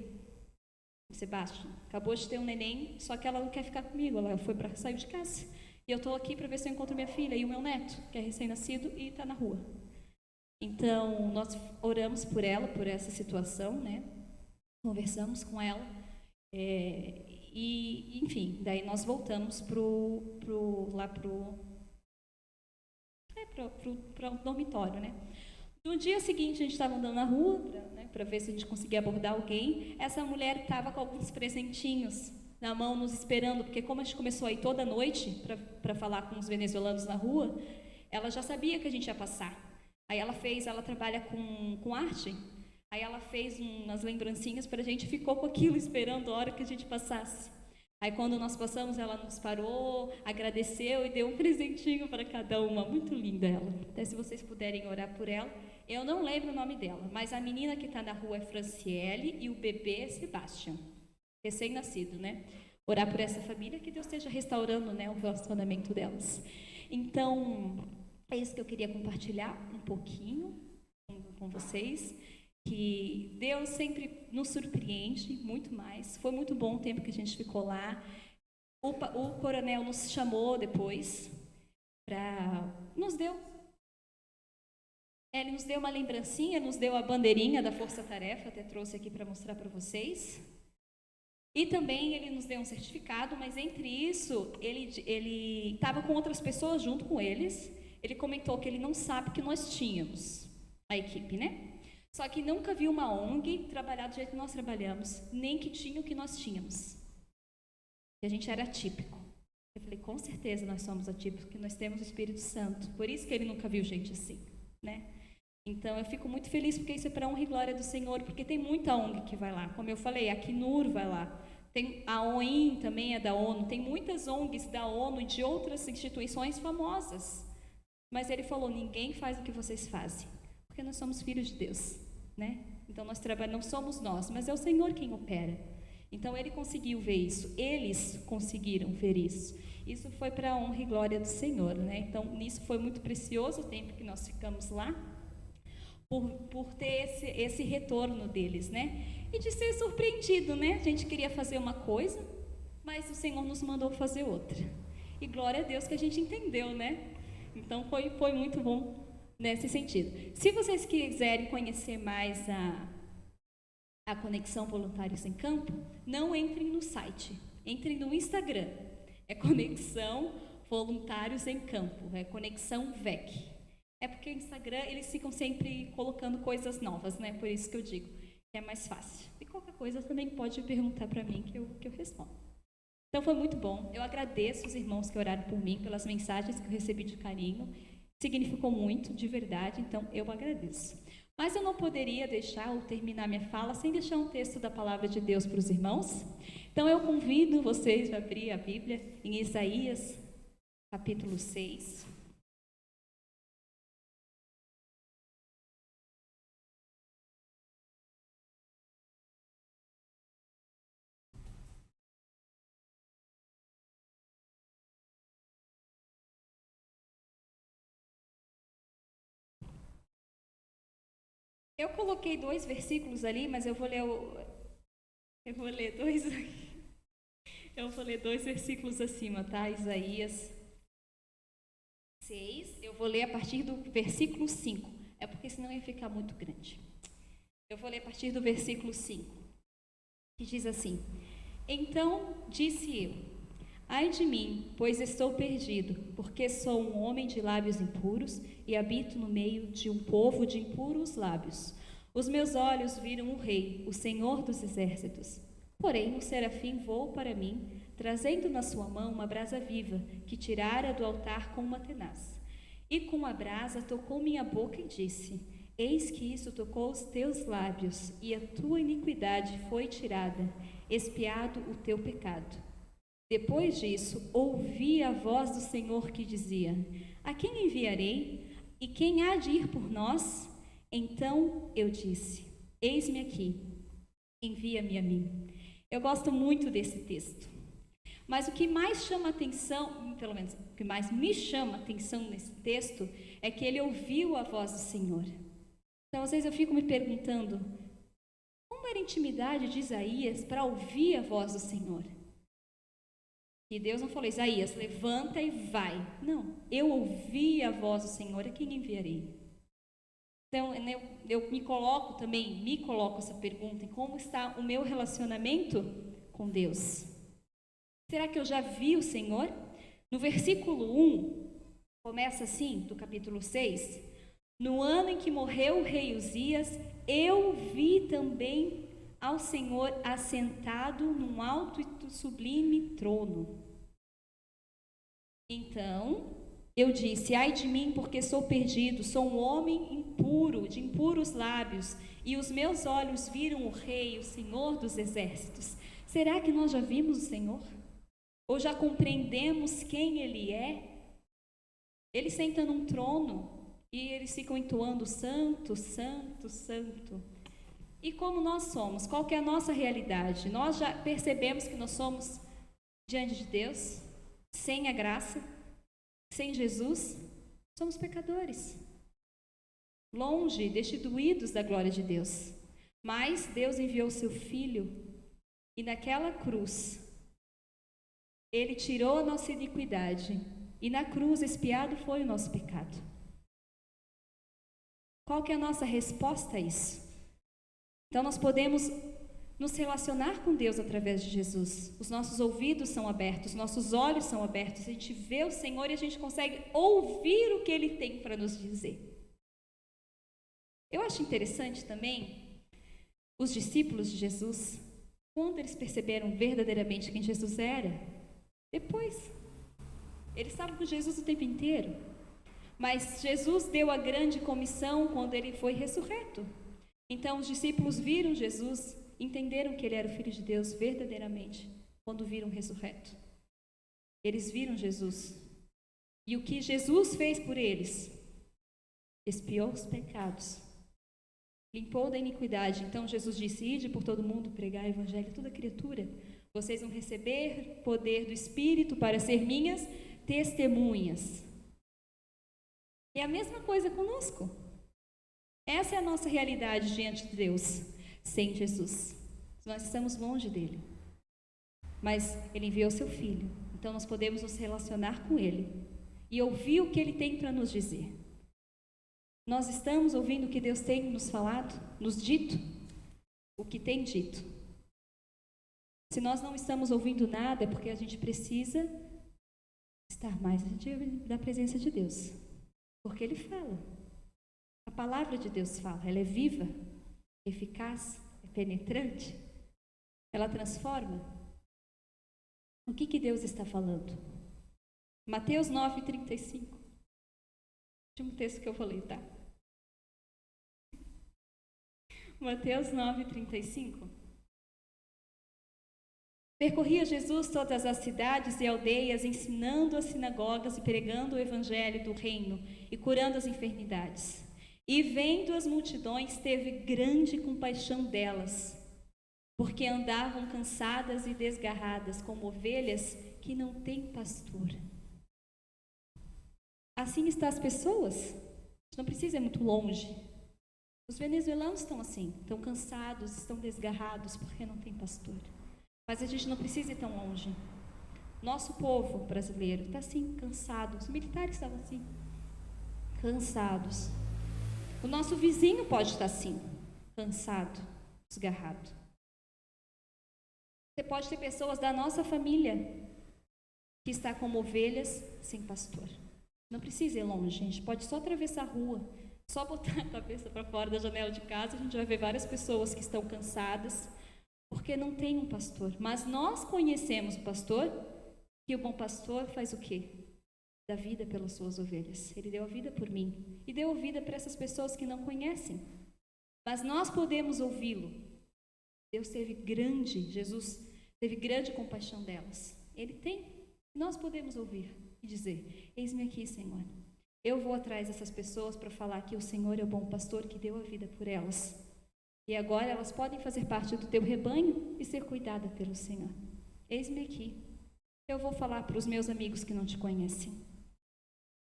Speaker 5: o Sebastião, acabou de ter um neném, só que ela não quer ficar comigo, ela saiu de casa. E eu estou aqui para ver se eu encontro minha filha e o meu neto, que é recém-nascido e está na rua. Então, nós oramos por ela, por essa situação, né? Conversamos com ela, e, enfim, daí nós voltamos para o dormitório, né? No dia seguinte, a gente estava andando na rua, para ver se a gente conseguia abordar alguém. Essa mulher estava com alguns presentinhos na mão, nos esperando, porque como a gente começou a ir toda noite para falar com os venezuelanos na rua, ela já sabia que a gente ia passar. Aí ela trabalha com arte, aí ela fez umas lembrancinhas para a gente, ficou com aquilo esperando a hora que a gente passasse. Aí quando nós passamos, ela nos parou, agradeceu e deu um presentinho para cada uma. Muito linda ela. Até se vocês puderem orar por ela. Eu não lembro o nome dela, mas a menina que está na rua é Franciele e o bebê é Sebastião, recém-nascido, né? Orar por essa família, que Deus esteja restaurando, né, o relacionamento delas. Então, é isso que eu queria compartilhar um pouquinho com vocês, que Deus sempre nos surpreende muito mais. Foi muito bom o tempo que a gente ficou lá. O coronel nos chamou depois, ele nos deu uma lembrancinha, nos deu a bandeirinha da Força Tarefa, até trouxe aqui para mostrar para vocês. E também ele nos deu um certificado, mas entre isso, ele estava com outras pessoas junto com eles. Ele comentou que ele não sabe que nós tínhamos, a equipe, né? Só que nunca viu uma ONG trabalhar do jeito que nós trabalhamos, nem que tinha o que nós tínhamos. E a gente era atípico. Eu falei, com certeza nós somos atípicos, porque nós temos o Espírito Santo. Por isso que ele nunca viu gente assim, né? Então, eu fico muito feliz, porque isso é para honra e glória do Senhor, porque tem muita ONG que vai lá. Como eu falei, a Acnur vai lá. Tem a OIM também é da ONU. Tem muitas ONGs da ONU e de outras instituições famosas. Mas ele falou, ninguém faz o que vocês fazem, porque nós somos filhos de Deus, né? Então, nós trabalhamos, não somos nós, mas é o Senhor quem opera. Então, ele conseguiu ver isso. Eles conseguiram ver isso. Isso foi para a honra e glória do Senhor, né? Então, nisso foi muito precioso o tempo que nós ficamos lá, por ter esse retorno deles, né? E de ser surpreendido, né? A gente queria fazer uma coisa, mas o Senhor nos mandou fazer outra. E glória a Deus que a gente entendeu, né? Então, foi muito bom nesse sentido. Se vocês quiserem conhecer mais a Conexão Voluntários em Campo, não entrem no site, entrem no Instagram. É Conexão Voluntários em Campo, é Conexão VEC. É porque o Instagram, eles ficam sempre colocando coisas novas, né? Por isso que eu digo que é mais fácil. E qualquer coisa também pode perguntar para mim que eu respondo. Então foi muito bom. Eu agradeço os irmãos que oraram por mim, pelas mensagens que eu recebi de carinho. Significou muito, de verdade, então eu agradeço. Mas eu não poderia deixar ou terminar minha fala sem deixar um texto da Palavra de Deus para os irmãos. Então eu convido vocês a abrir a Bíblia em Isaías, capítulo 6. Eu coloquei 2 versículos ali, mas eu vou ler dois versículos acima, tá? Isaías 6, eu vou ler a partir do versículo 5. É porque senão ia ficar muito grande. Eu vou ler a partir do versículo 5, que diz assim: Então disse eu: Ai de mim, pois estou perdido, porque sou um homem de lábios impuros e habito no meio de um povo de impuros lábios. Os meus olhos viram o Rei, o Senhor dos exércitos. Porém, um serafim voou para mim, trazendo na sua mão uma brasa viva, que tirara do altar com uma tenaz. E com a brasa tocou minha boca e disse: Eis que isso tocou os teus lábios, e a tua iniquidade foi tirada, expiado o teu pecado. Depois disso, ouvi a voz do Senhor que dizia: A quem enviarei? E quem há de ir por nós? Então eu disse: Eis-me aqui, envia-me a mim. Eu gosto muito desse texto. Mas o que mais chama atenção, pelo menos o que mais me chama atenção nesse texto, é que ele ouviu a voz do Senhor. Então, às vezes eu fico me perguntando, como era a intimidade de Isaías para ouvir a voz do Senhor? E Deus não falou: Isaías, levanta e vai. Não, eu ouvi a voz do Senhor, a quem enviarei? Então, eu me coloco essa pergunta, em como está o meu relacionamento com Deus? Será que eu já vi o Senhor? No versículo 1, começa assim, do capítulo 6, no ano em que morreu o rei Uzias, eu vi também ao Senhor assentado num alto e sublime trono. Então eu disse: Ai de mim, porque sou perdido, sou um homem impuro, de impuros lábios, e os meus olhos viram o Rei, o Senhor dos exércitos. Será que nós já vimos o Senhor? Ou já compreendemos quem Ele é? Ele senta num trono e eles ficam entoando: Santo, Santo, Santo. E como nós somos? Qual que é a nossa realidade? Nós já percebemos que nós somos diante de Deus, sem a graça, sem Jesus, somos pecadores, longe, destituídos da glória de Deus. Mas Deus enviou o seu Filho e naquela cruz, Ele tirou a nossa iniquidade e na cruz expiado foi o nosso pecado. Qual que é a nossa resposta a isso? Então nós podemos nos relacionar com Deus através de Jesus. Os nossos ouvidos são abertos, nossos olhos são abertos, a gente vê o Senhor e a gente consegue ouvir o que Ele tem para nos dizer. Eu acho interessante também os discípulos de Jesus, quando eles perceberam verdadeiramente quem Jesus era, depois. Eles estavam com Jesus o tempo inteiro, mas Jesus deu a grande comissão quando Ele foi ressurreto. Então os discípulos viram Jesus, entenderam que Ele era o Filho de Deus verdadeiramente, quando viram ressurreto. Eles viram Jesus. E o que Jesus fez por eles? Expiou os pecados, limpou da iniquidade. Então Jesus disse: Ide por todo mundo, pregar o evangelho a toda criatura. Vocês vão receber poder do Espírito para ser minhas testemunhas. É a mesma coisa conosco. Essa é a nossa realidade diante de Deus. Sem Jesus, nós estamos longe dele, mas Ele enviou seu Filho, então nós podemos nos relacionar com Ele e ouvir o que Ele tem para nos dizer. Nós estamos ouvindo o que Deus tem nos falado, nos dito, o que tem dito. Se nós não estamos ouvindo nada, é porque a gente precisa estar mais da presença de Deus. Porque Ele fala. A palavra de Deus fala. Ela é viva, eficaz, é penetrante. Ela transforma. O que Deus está falando? Mateus 9:35. Último texto que eu vou ler, tá? Mateus 9:35. Percorria Jesus todas as cidades e aldeias, ensinando as sinagogas e pregando o evangelho do reino e curando as enfermidades. E vendo as multidões, teve grande compaixão delas, porque andavam cansadas e desgarradas, como ovelhas que não têm pastor. Assim estão as pessoas. A gente não precisa ir muito longe. Os venezuelanos estão assim, estão cansados, estão desgarrados, porque não tem pastor. Mas a gente não precisa ir tão longe. Nosso povo brasileiro está assim, cansado. Os militares estavam assim, cansados. O nosso vizinho pode estar assim, cansado, desgarrado. Você pode ter pessoas da nossa família que está como ovelhas sem pastor. Não precisa ir longe, a gente pode só atravessar a rua, só botar a cabeça para fora da janela de casa, a gente vai ver várias pessoas que estão cansadas, porque não tem um pastor. Mas nós conhecemos o pastor, e o bom pastor faz o quê? Dá vida pelas suas ovelhas. Ele deu a vida por mim, e deu a vida para essas pessoas que não conhecem. Mas nós podemos ouvi-lo. Deus Jesus teve grande compaixão delas. Ele tem, nós podemos ouvir e dizer: eis-me aqui, Senhor. Eu vou atrás dessas pessoas para falar que o Senhor é o bom pastor que deu a vida por elas. E agora elas podem fazer parte do teu rebanho e ser cuidadas pelo Senhor. Eis-me aqui. Eu vou falar para os meus amigos que não te conhecem.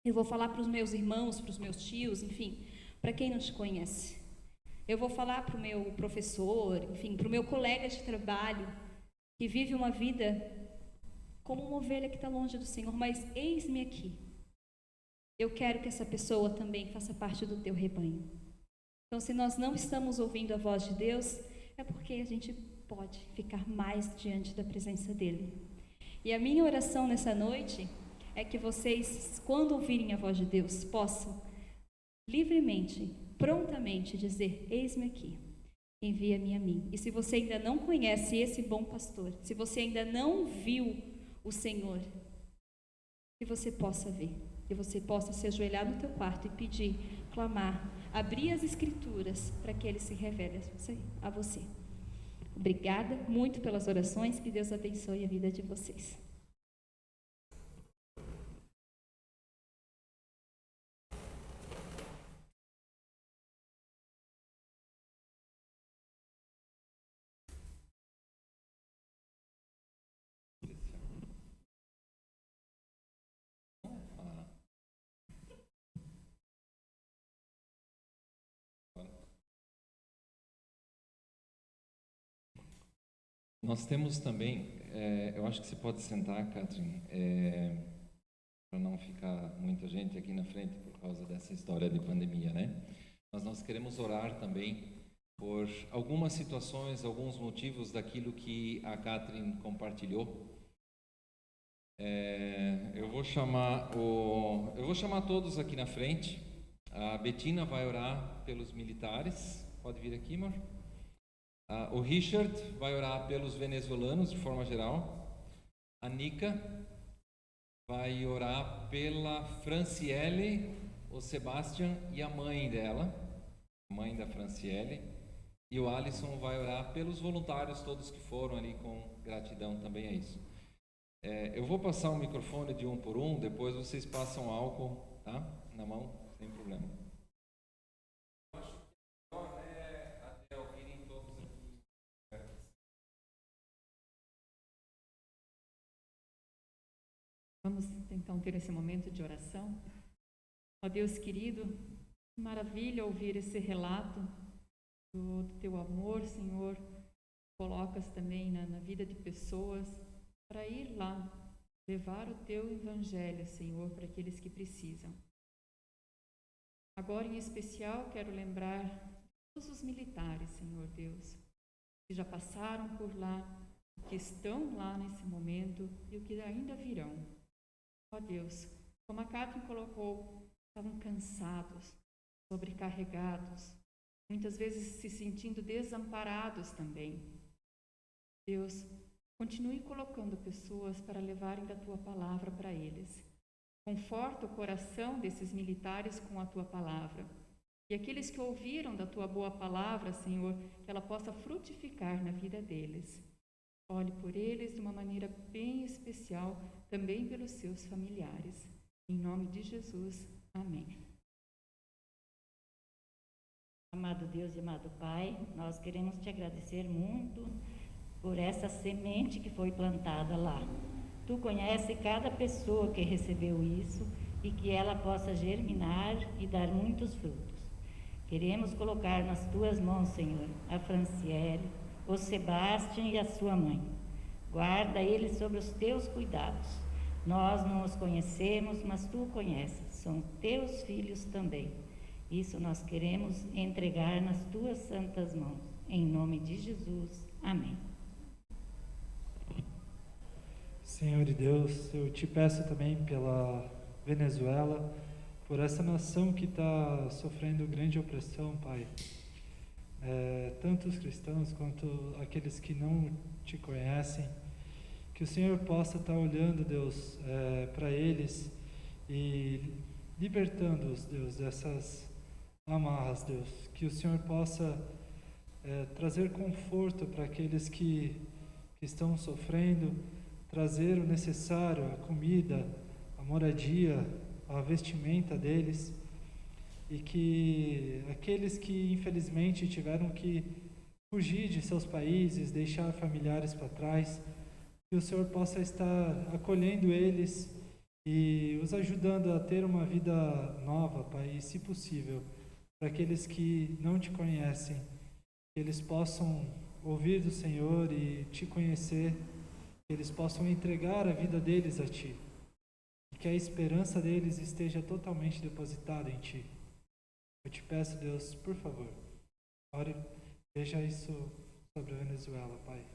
Speaker 5: Eu vou falar para os meus irmãos, para os meus tios, enfim, para quem não te conhece. Eu vou falar para o meu professor, enfim, para o meu colega de trabalho, que vive uma vida como uma ovelha que está longe do Senhor, mas eis-me aqui. Eu quero que essa pessoa também faça parte do teu rebanho. Então, se nós não estamos ouvindo a voz de Deus, é porque a gente pode ficar mais diante da presença dEle. E a minha oração nessa noite é que vocês, quando ouvirem a voz de Deus, possam livremente, prontamente dizer: eis-me aqui, envia-me a mim. E se você ainda não conhece esse bom pastor, se você ainda não viu o Senhor, que você possa ver, que você possa se ajoelhar no teu quarto e pedir, clamar, abrir as Escrituras para que Ele se revele a você. Obrigada muito pelas orações, que Deus abençoe a vida de vocês.
Speaker 2: Nós temos também, eu acho que você pode sentar, Catherine, para não ficar muita gente aqui na frente por causa dessa história de pandemia, né? Mas nós queremos orar também por algumas situações, alguns motivos daquilo que a Catherine compartilhou. Eu vou chamar todos aqui na frente. A Betina vai orar pelos militares. Pode vir aqui, amor. O Richard vai orar pelos venezuelanos de forma geral. A Nica vai orar pela Franciele, o Sebastian e a mãe dela, a mãe da Franciele. E o Alisson vai orar pelos voluntários todos que foram ali, com gratidão também a isso. Eu vou passar o microfone de um por um, depois vocês passam álcool, tá? Na mão, sem problema.
Speaker 6: Vamos então ter esse momento de oração. Ó Deus querido, que maravilha ouvir esse relato do teu amor, Senhor. Colocas também na vida de pessoas para ir lá, levar o teu evangelho, Senhor, para aqueles que precisam. Agora, em especial, quero lembrar todos os militares, Senhor Deus, que já passaram por lá, que estão lá nesse momento e o que ainda virão. Ó Deus, como a Catherine colocou, estavam cansados, sobrecarregados, muitas vezes se sentindo desamparados também. Deus, continue colocando pessoas para levarem da Tua palavra para eles. Conforta o coração desses militares com a Tua palavra. E aqueles que ouviram da Tua boa palavra, Senhor, que ela possa frutificar na vida deles. Olhe por eles de uma maneira bem especial, também pelos seus familiares. Em nome de Jesus, amém.
Speaker 7: Amado Deus e amado Pai, nós queremos te agradecer muito por essa semente que foi plantada lá. Tu conhece cada pessoa que recebeu isso e que ela possa germinar e dar muitos frutos. Queremos colocar nas tuas mãos, Senhor, a Franciele, o Sebastião e a sua mãe. Guarda eles sob os teus cuidados. Nós não os conhecemos, mas tu conheces. São teus filhos também. Isso nós queremos entregar nas tuas santas mãos. Em nome de Jesus. Amém.
Speaker 8: Senhor e Deus, eu te peço também pela Venezuela, por essa nação que está sofrendo grande opressão, Pai. Tanto os cristãos quanto aqueles que não te conhecem, que o Senhor possa estar olhando, Deus, para eles e libertando-os, Deus, dessas amarras, Deus, que o Senhor possa trazer conforto para aqueles que estão sofrendo, trazer o necessário, a comida, a moradia, a vestimenta deles, e que aqueles que infelizmente tiveram que fugir de seus países, deixar familiares para trás, que o Senhor possa estar acolhendo eles e os ajudando a ter uma vida nova, Pai, e se possível, para aqueles que não te conhecem, que eles possam ouvir do Senhor e te conhecer, que eles possam entregar a vida deles a Ti, e que a esperança deles esteja totalmente depositada em Ti. Eu te peço, Deus, por favor, ore, veja isso sobre a Venezuela, Pai.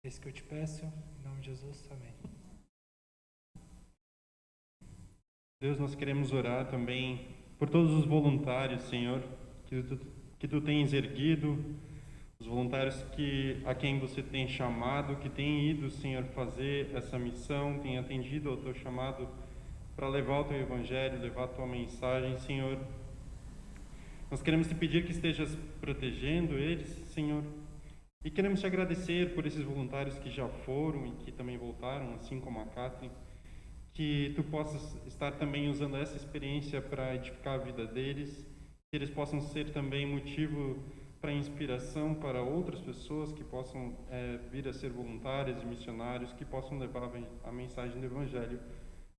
Speaker 8: É isso que eu te peço, em nome de Jesus, amém.
Speaker 1: Deus, nós queremos orar também por todos os voluntários, Senhor, que Tu tens erguido, os voluntários a quem Você tem chamado, que têm ido, Senhor, fazer essa missão, têm atendido ao Teu chamado para levar o Teu Evangelho, levar a Tua mensagem, Senhor. Nós queremos Te pedir que estejas protegendo eles, Senhor, e queremos Te agradecer por esses voluntários que já foram e que também voltaram, assim como a Catherine, que Tu possas estar também usando essa experiência para edificar a vida deles, que eles possam ser também motivo para inspiração para outras pessoas que possam vir a ser voluntários e missionários, que possam levar a mensagem do Evangelho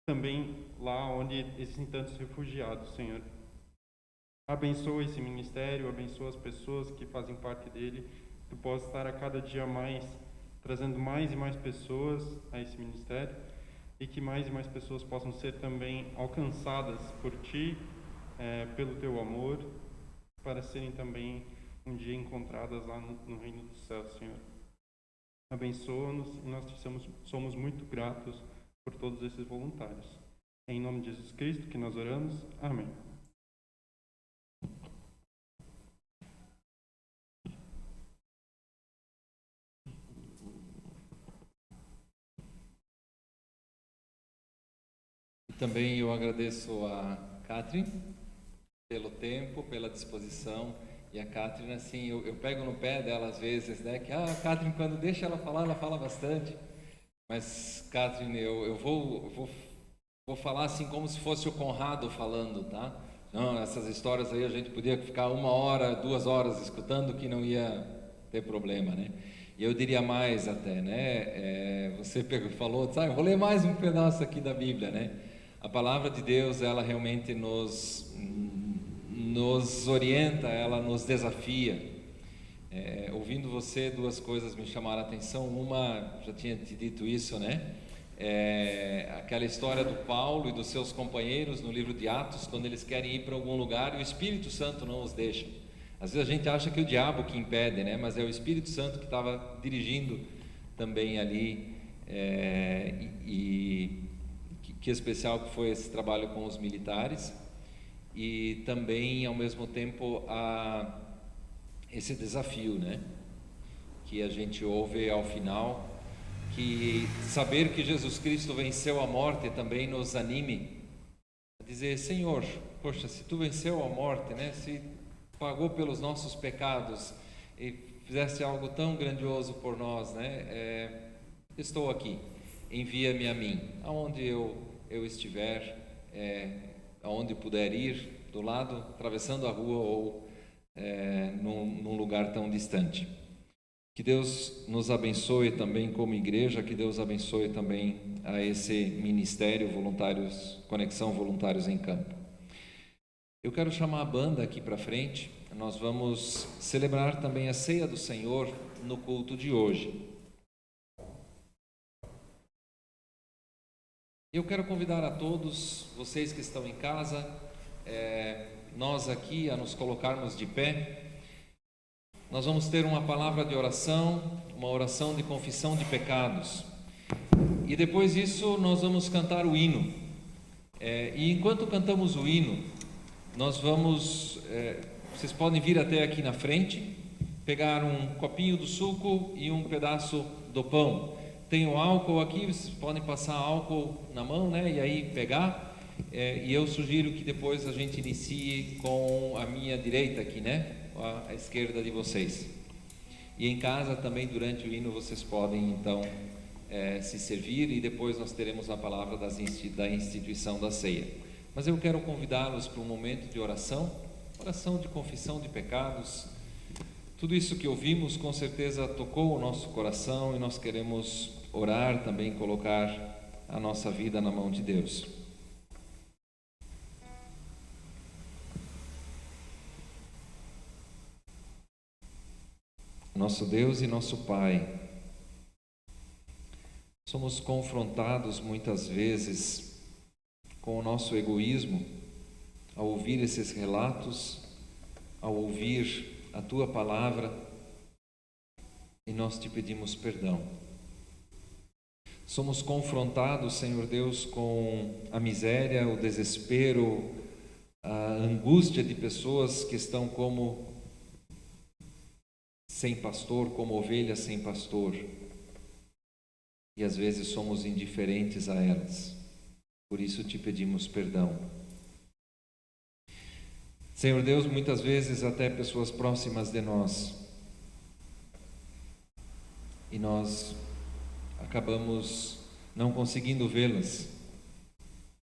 Speaker 1: também lá onde existem tantos refugiados, Senhor. Abençoa esse ministério, abençoa as pessoas que fazem parte dele, Tu possa estar a cada dia mais, trazendo mais e mais pessoas a esse ministério, e que mais e mais pessoas possam ser também alcançadas por Ti, pelo Teu amor, para serem também um dia encontradas lá no reino dos céus, Senhor. Abençoa-nos e nós somos muito gratos por todos esses voluntários. Em nome de Jesus Cristo que nós oramos. Amém.
Speaker 2: Também eu agradeço a Catherine pelo tempo, pela disposição. E a Catherine, assim, eu pego no pé dela às vezes, né? Que a Catherine, quando deixa ela falar, ela fala bastante. Mas, Catherine, eu vou falar assim como se fosse o Conrado falando, tá? Não, essas histórias aí a gente podia ficar 1 hora, 2 horas escutando que não ia ter problema, né? E eu diria mais até, né? Você falou, sabe, eu vou ler mais um pedaço aqui da Bíblia, né? A palavra de Deus, ela realmente nos orienta, ela nos desafia. Ouvindo você, 2 coisas me chamaram a atenção. Uma, já tinha te dito isso, né? Aquela história do Paulo e dos seus companheiros no livro de Atos, quando eles querem ir para algum lugar e o Espírito Santo não os deixa. Às vezes a gente acha que é o diabo que impede, né? Mas é o Espírito Santo que estava dirigindo também ali, que que especial que foi esse trabalho com os militares, e também, ao mesmo tempo, esse desafio, né? Que a gente ouve ao final, que saber que Jesus Cristo venceu a morte também nos anime a dizer: Senhor, poxa, se tu venceu a morte, né? Se pagou pelos nossos pecados e fizeste algo tão grandioso por nós, né? Estou aqui, envia-me a mim, aonde eu estiver, aonde puder ir, do lado, atravessando a rua ou num lugar tão distante. Que Deus nos abençoe também como igreja, que Deus abençoe também a esse ministério Conexão Voluntários em Campo. Eu quero chamar a banda aqui para frente. Nós vamos celebrar também a ceia do Senhor no culto de hoje. Eu quero convidar a todos, vocês que estão em casa, nós aqui a nos colocarmos de pé. Nós vamos ter uma palavra de oração, uma oração de confissão de pecados. E depois disso nós vamos cantar o hino. E enquanto cantamos o hino, nós vamos... vocês podem vir até aqui na frente, pegar um copinho do suco e um pedaço do pão. Tem o álcool aqui, vocês podem passar álcool na mão, né? E aí pegar. E eu sugiro que depois a gente inicie com a minha direita aqui, né? À esquerda de vocês. E em casa também, durante o hino, vocês podem então se servir, e depois nós teremos a palavra da instituição da ceia. Mas eu quero convidá-los para um momento de oração de confissão de pecados. Tudo isso que ouvimos com certeza tocou o nosso coração, e nós queremos orar também, colocar a nossa vida na mão de Deus. Nosso Deus e nosso Pai, somos confrontados muitas vezes com o nosso egoísmo ao ouvir esses relatos, ao ouvir a Tua palavra, e nós te pedimos perdão. Somos confrontados, Senhor Deus, com a miséria, o desespero, a angústia de pessoas que estão como sem pastor, como ovelhas sem pastor, e às vezes somos indiferentes a elas. Por isso te pedimos perdão. Senhor Deus, muitas vezes até pessoas próximas de nós, e nós acabamos não conseguindo vê-las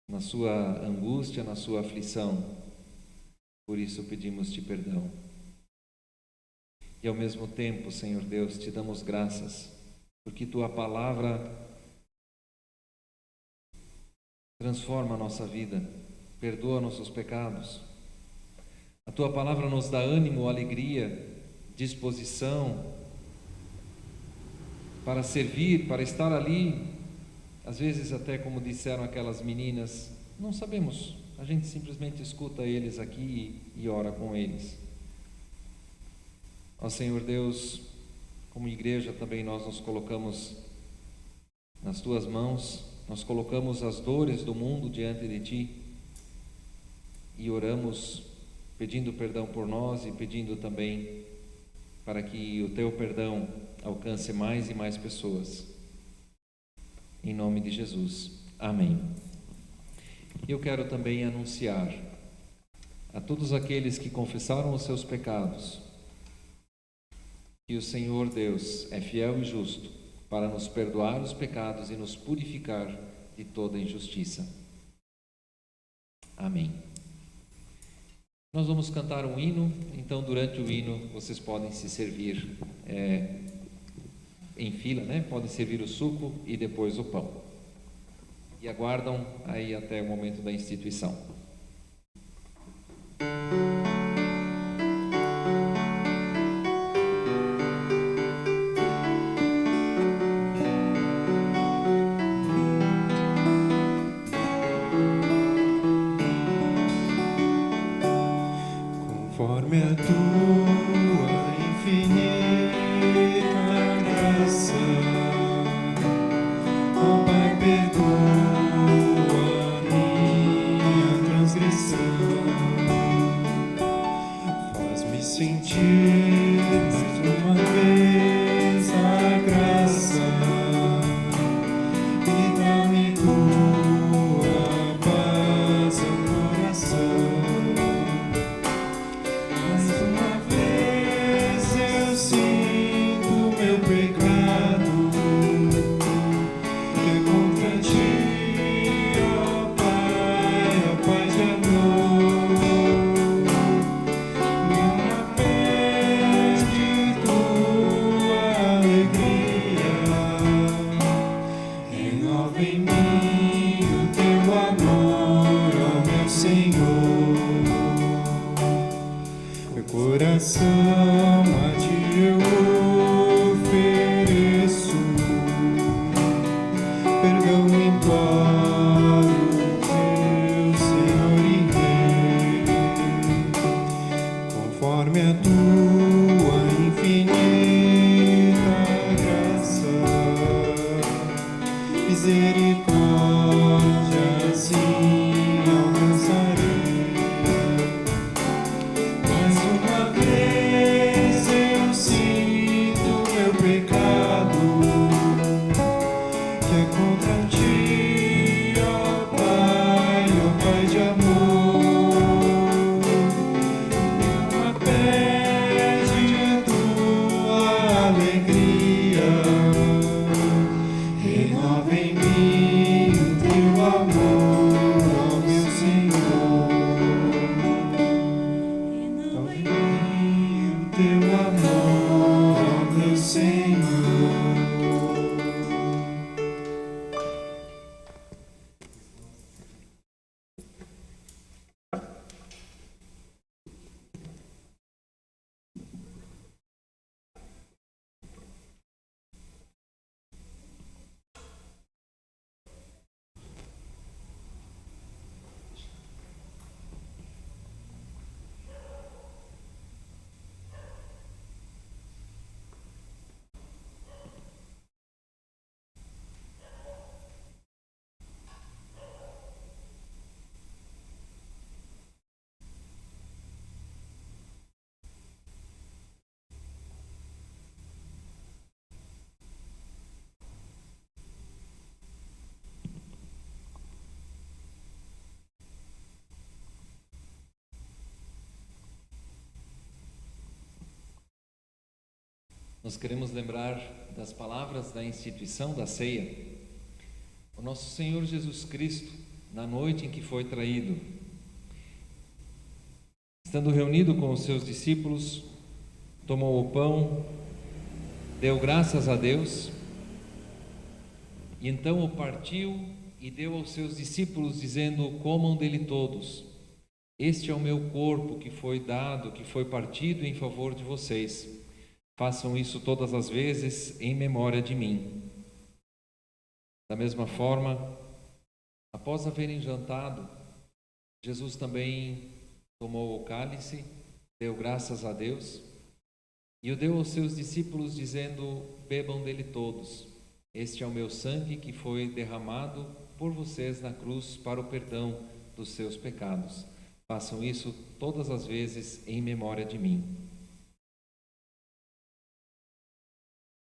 Speaker 2: na sua angústia, na sua aflição. Por isso pedimos-te perdão. E ao mesmo tempo, Senhor Deus, te damos graças, porque Tua palavra transforma a nossa vida, perdoa nossos pecados. A Tua palavra nos dá ânimo, alegria, disposição para servir, para estar ali. Às vezes até, como disseram aquelas meninas, não sabemos, a gente simplesmente escuta eles aqui e ora com eles. Ó Senhor Deus, como igreja também nós nos colocamos nas Tuas mãos, nós colocamos as dores do mundo diante de Ti e oramos pedindo perdão por nós e pedindo também para que o Teu perdão alcance mais e mais pessoas. Em nome de Jesus. Amém. Eu quero também anunciar a todos aqueles que confessaram os seus pecados que o Senhor Deus é fiel e justo para nos perdoar os pecados e nos purificar de toda injustiça. Amém. Nós vamos cantar um hino, então durante o hino vocês podem se servir em fila, né? Podem servir o suco e depois o pão. E aguardam aí até o momento da instituição.
Speaker 4: Conforme a Tua infinita graça, ó Pai, perdoa eu imploro, meu Senhor e Rei, conforme a tua infinita graça, misericórdia, assim alcançarei. Mais uma vez eu sinto meu pecado, que é contra ti, ó Pai de amor. Uma pede tua alegria, renova em mim o teu amor, ó meu Senhor. Renova em mim o teu amor, ó meu Senhor.
Speaker 2: Nós queremos lembrar das palavras da instituição da ceia. O nosso Senhor Jesus Cristo, na noite em que foi traído, estando reunido com os seus discípulos, tomou o pão, deu graças a Deus, e então o partiu e deu aos seus discípulos, dizendo: comam dele todos. Este é o meu corpo que foi dado, que foi partido em favor de vocês. Façam isso todas as vezes em memória de mim. Da mesma forma, após haverem jantado, Jesus também tomou o cálice, deu graças a Deus e o deu aos seus discípulos, dizendo: bebam dele todos. Este é o meu sangue que foi derramado por vocês na cruz para o perdão dos seus pecados. Façam isso todas as vezes em memória de mim.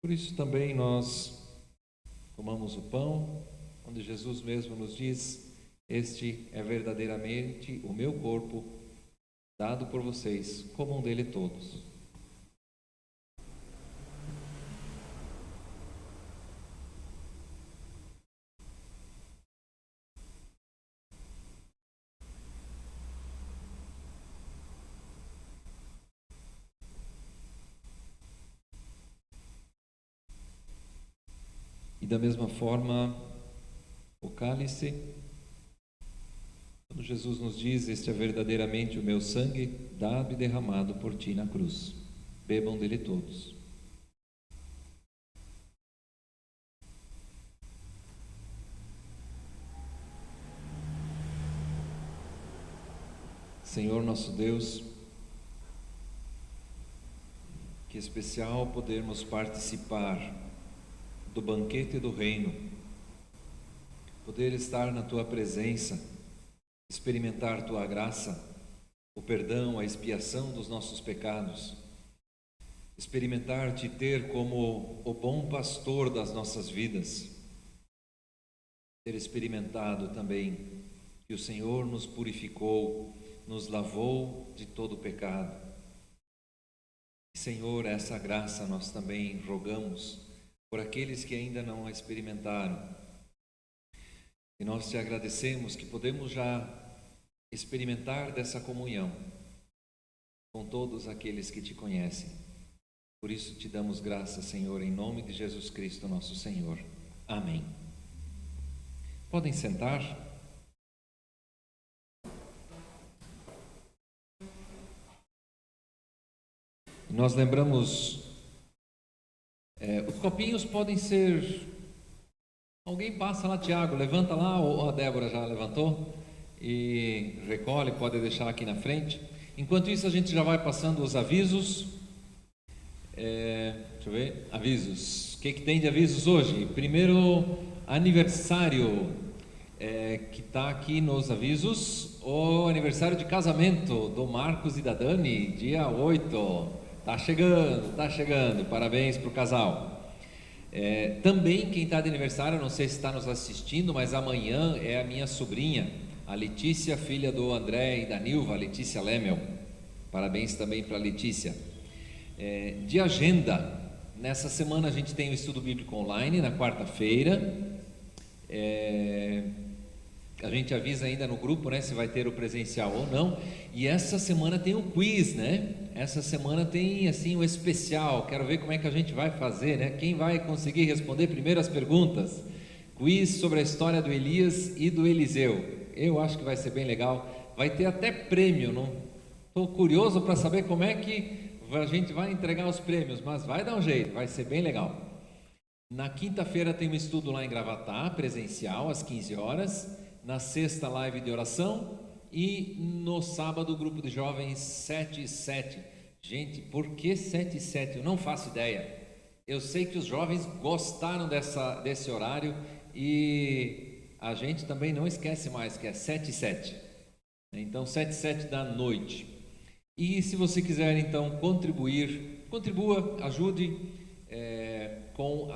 Speaker 2: Por isso também nós tomamos o pão, onde Jesus mesmo nos diz: este é verdadeiramente o meu corpo, dado por vocês, comam dele todos. E da mesma forma, o cálice, quando Jesus nos diz: este é verdadeiramente o meu sangue, dado e derramado por ti na cruz. Bebam dele todos. Senhor nosso Deus, que especial podermos participar do banquete do reino, poder estar na tua presença, experimentar tua graça, o perdão, a expiação dos nossos pecados, experimentar te ter como o bom pastor das nossas vidas, ter experimentado também que o Senhor nos purificou, nos lavou de todo o pecado. Senhor, essa graça nós também rogamos por aqueles que ainda não a experimentaram. E nós te agradecemos que podemos já experimentar dessa comunhão com todos aqueles que te conhecem. Por isso te damos graças, Senhor, em nome de Jesus Cristo, nosso Senhor. Amém. Podem sentar. Nós lembramos, os copinhos podem ser Alguém passa lá, Tiago, levanta lá, ou a Débora já levantou e recolhe, pode deixar aqui na frente. Enquanto isso, a gente já vai passando os avisos. Deixa eu ver, avisos. O que tem de avisos hoje? Primeiro, aniversário, que está aqui nos avisos, o aniversário de casamento do Marcos e da Dani, dia 8. Tá chegando, parabéns para o casal. Também quem está de aniversário, não sei se está nos assistindo, mas amanhã é a minha sobrinha, a Letícia, filha do André e da Nilva, a Letícia Lemel. Parabéns também para a Letícia. De agenda, nessa semana a gente tem o estudo bíblico online, na quarta-feira. A gente avisa ainda no grupo, né, se vai ter o presencial ou não. E essa semana tem o quiz, né? Essa semana tem assim o especial. Quero ver como é que a gente vai fazer, né? Quem vai conseguir responder primeiro as perguntas? Quiz sobre a história do Elias e do Eliseu. Eu acho que vai ser bem legal. Vai ter até prêmio, não? Estou curioso para saber como é que a gente vai entregar os prêmios, mas vai dar um jeito, vai ser bem legal. Na quinta-feira tem um estudo lá em Gravatá, presencial, às 15 horas. Na sexta, live de oração. E no sábado, grupo de jovens 7 e 7. Gente, por que 7 e 7? Eu não faço ideia. Eu sei que os jovens gostaram desse horário e a gente também não esquece mais que é 7 e 7. Então, 7 e 7 da noite. E se você quiser, então, contribua, ajude com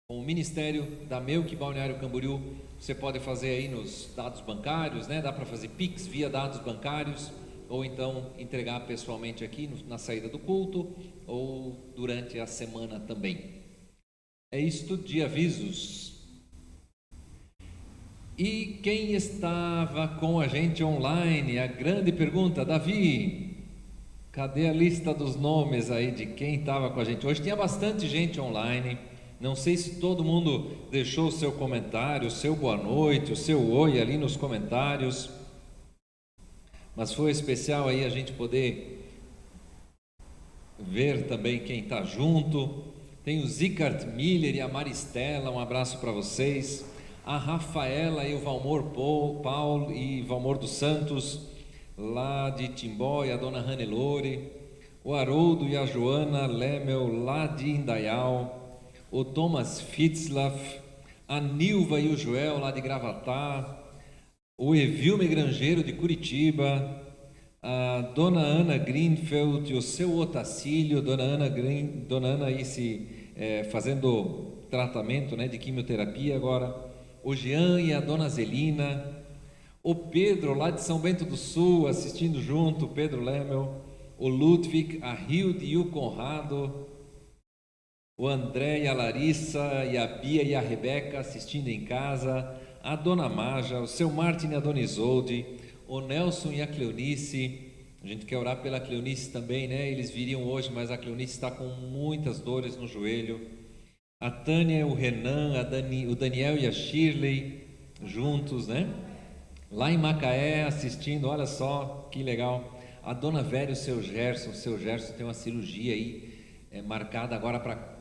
Speaker 2: o Ministério da Melk Balneário Camboriú. Você pode fazer aí nos dados bancários, né? Dá para fazer Pix via dados bancários, ou então entregar pessoalmente aqui na saída do culto, ou durante a semana também. É isto de avisos. E quem estava com a gente online? A grande pergunta, Davi, cadê a lista dos nomes aí de quem estava com a gente? Hoje tinha bastante gente online. Não sei se todo mundo deixou o seu comentário, o seu boa noite, o seu oi ali nos comentários, mas foi especial aí a gente poder ver também quem está junto. Tem o Zicart Miller e a Maristela, um abraço para vocês. A Rafaela e o Valmor Paulo e Valmor dos Santos, lá de Timbó, e a dona Ranelore. O Haroldo e a Joana Lemel, lá de Indaial. O Thomas Fitzlaff, a Nilva e o Joel lá de Gravatá, o Evilme Grangeiro de Curitiba, a dona Ana Greenfeld e o seu Otacílio, dona Ana aí fazendo tratamento, né, de quimioterapia agora, o Jean e a dona Zelina, o Pedro lá de São Bento do Sul assistindo junto, Pedro Lemel, o Ludwig, a Hilde e o Conrado, o André e a Larissa, e a Bia e a Rebeca assistindo em casa, a dona Maja, o seu Martin e a dona Isolde, o Nelson e a Cleonice. A gente quer orar pela Cleonice também, né? Eles viriam hoje, mas a Cleonice está com muitas dores no joelho. A Tânia, o Renan, o Daniel e a Shirley juntos, né? Lá em Macaé assistindo, olha só que legal. A dona Vera e o seu Gerson tem uma cirurgia aí marcada agora para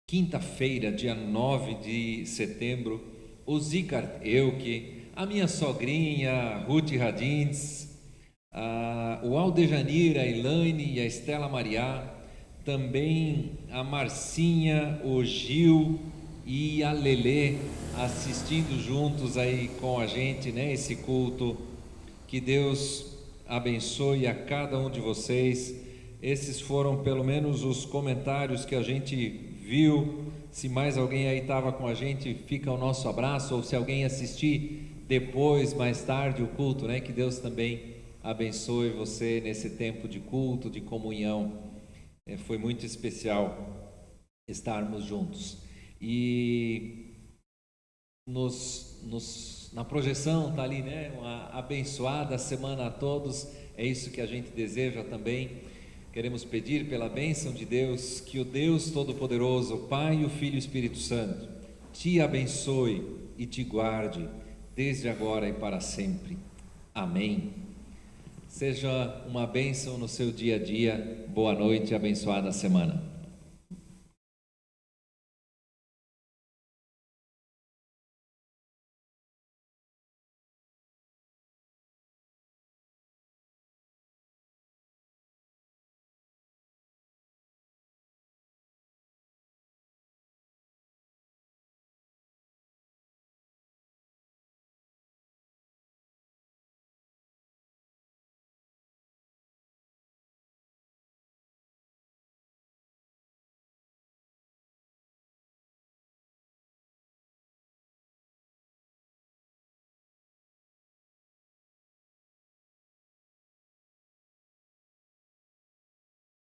Speaker 2: quinta-feira, dia 9 de setembro, o Zicart Elke, a minha sogrinha, Ruth Radins, o Aldejanir, a Elaine e a Estela Mariá, também a Marcinha, o Gil e a Lelê assistindo juntos aí com a gente, né, esse culto. Que Deus abençoe a cada um de vocês. Esses foram pelo menos os comentários que a gente viu. Se mais alguém aí estava com a gente, fica o nosso abraço, ou se alguém assistir depois, mais tarde, o culto, né? Que Deus também abençoe você nesse tempo de culto, de comunhão. Foi muito especial estarmos juntos. E na projeção está ali, né? Uma abençoada semana a todos. É isso que a gente deseja também. Queremos pedir pela bênção de Deus, que o Deus Todo-Poderoso, o Pai, o Filho e o Espírito Santo, te abençoe e te guarde, desde agora e para sempre. Amém. Seja uma bênção no seu dia a dia. Boa noite e abençoada semana.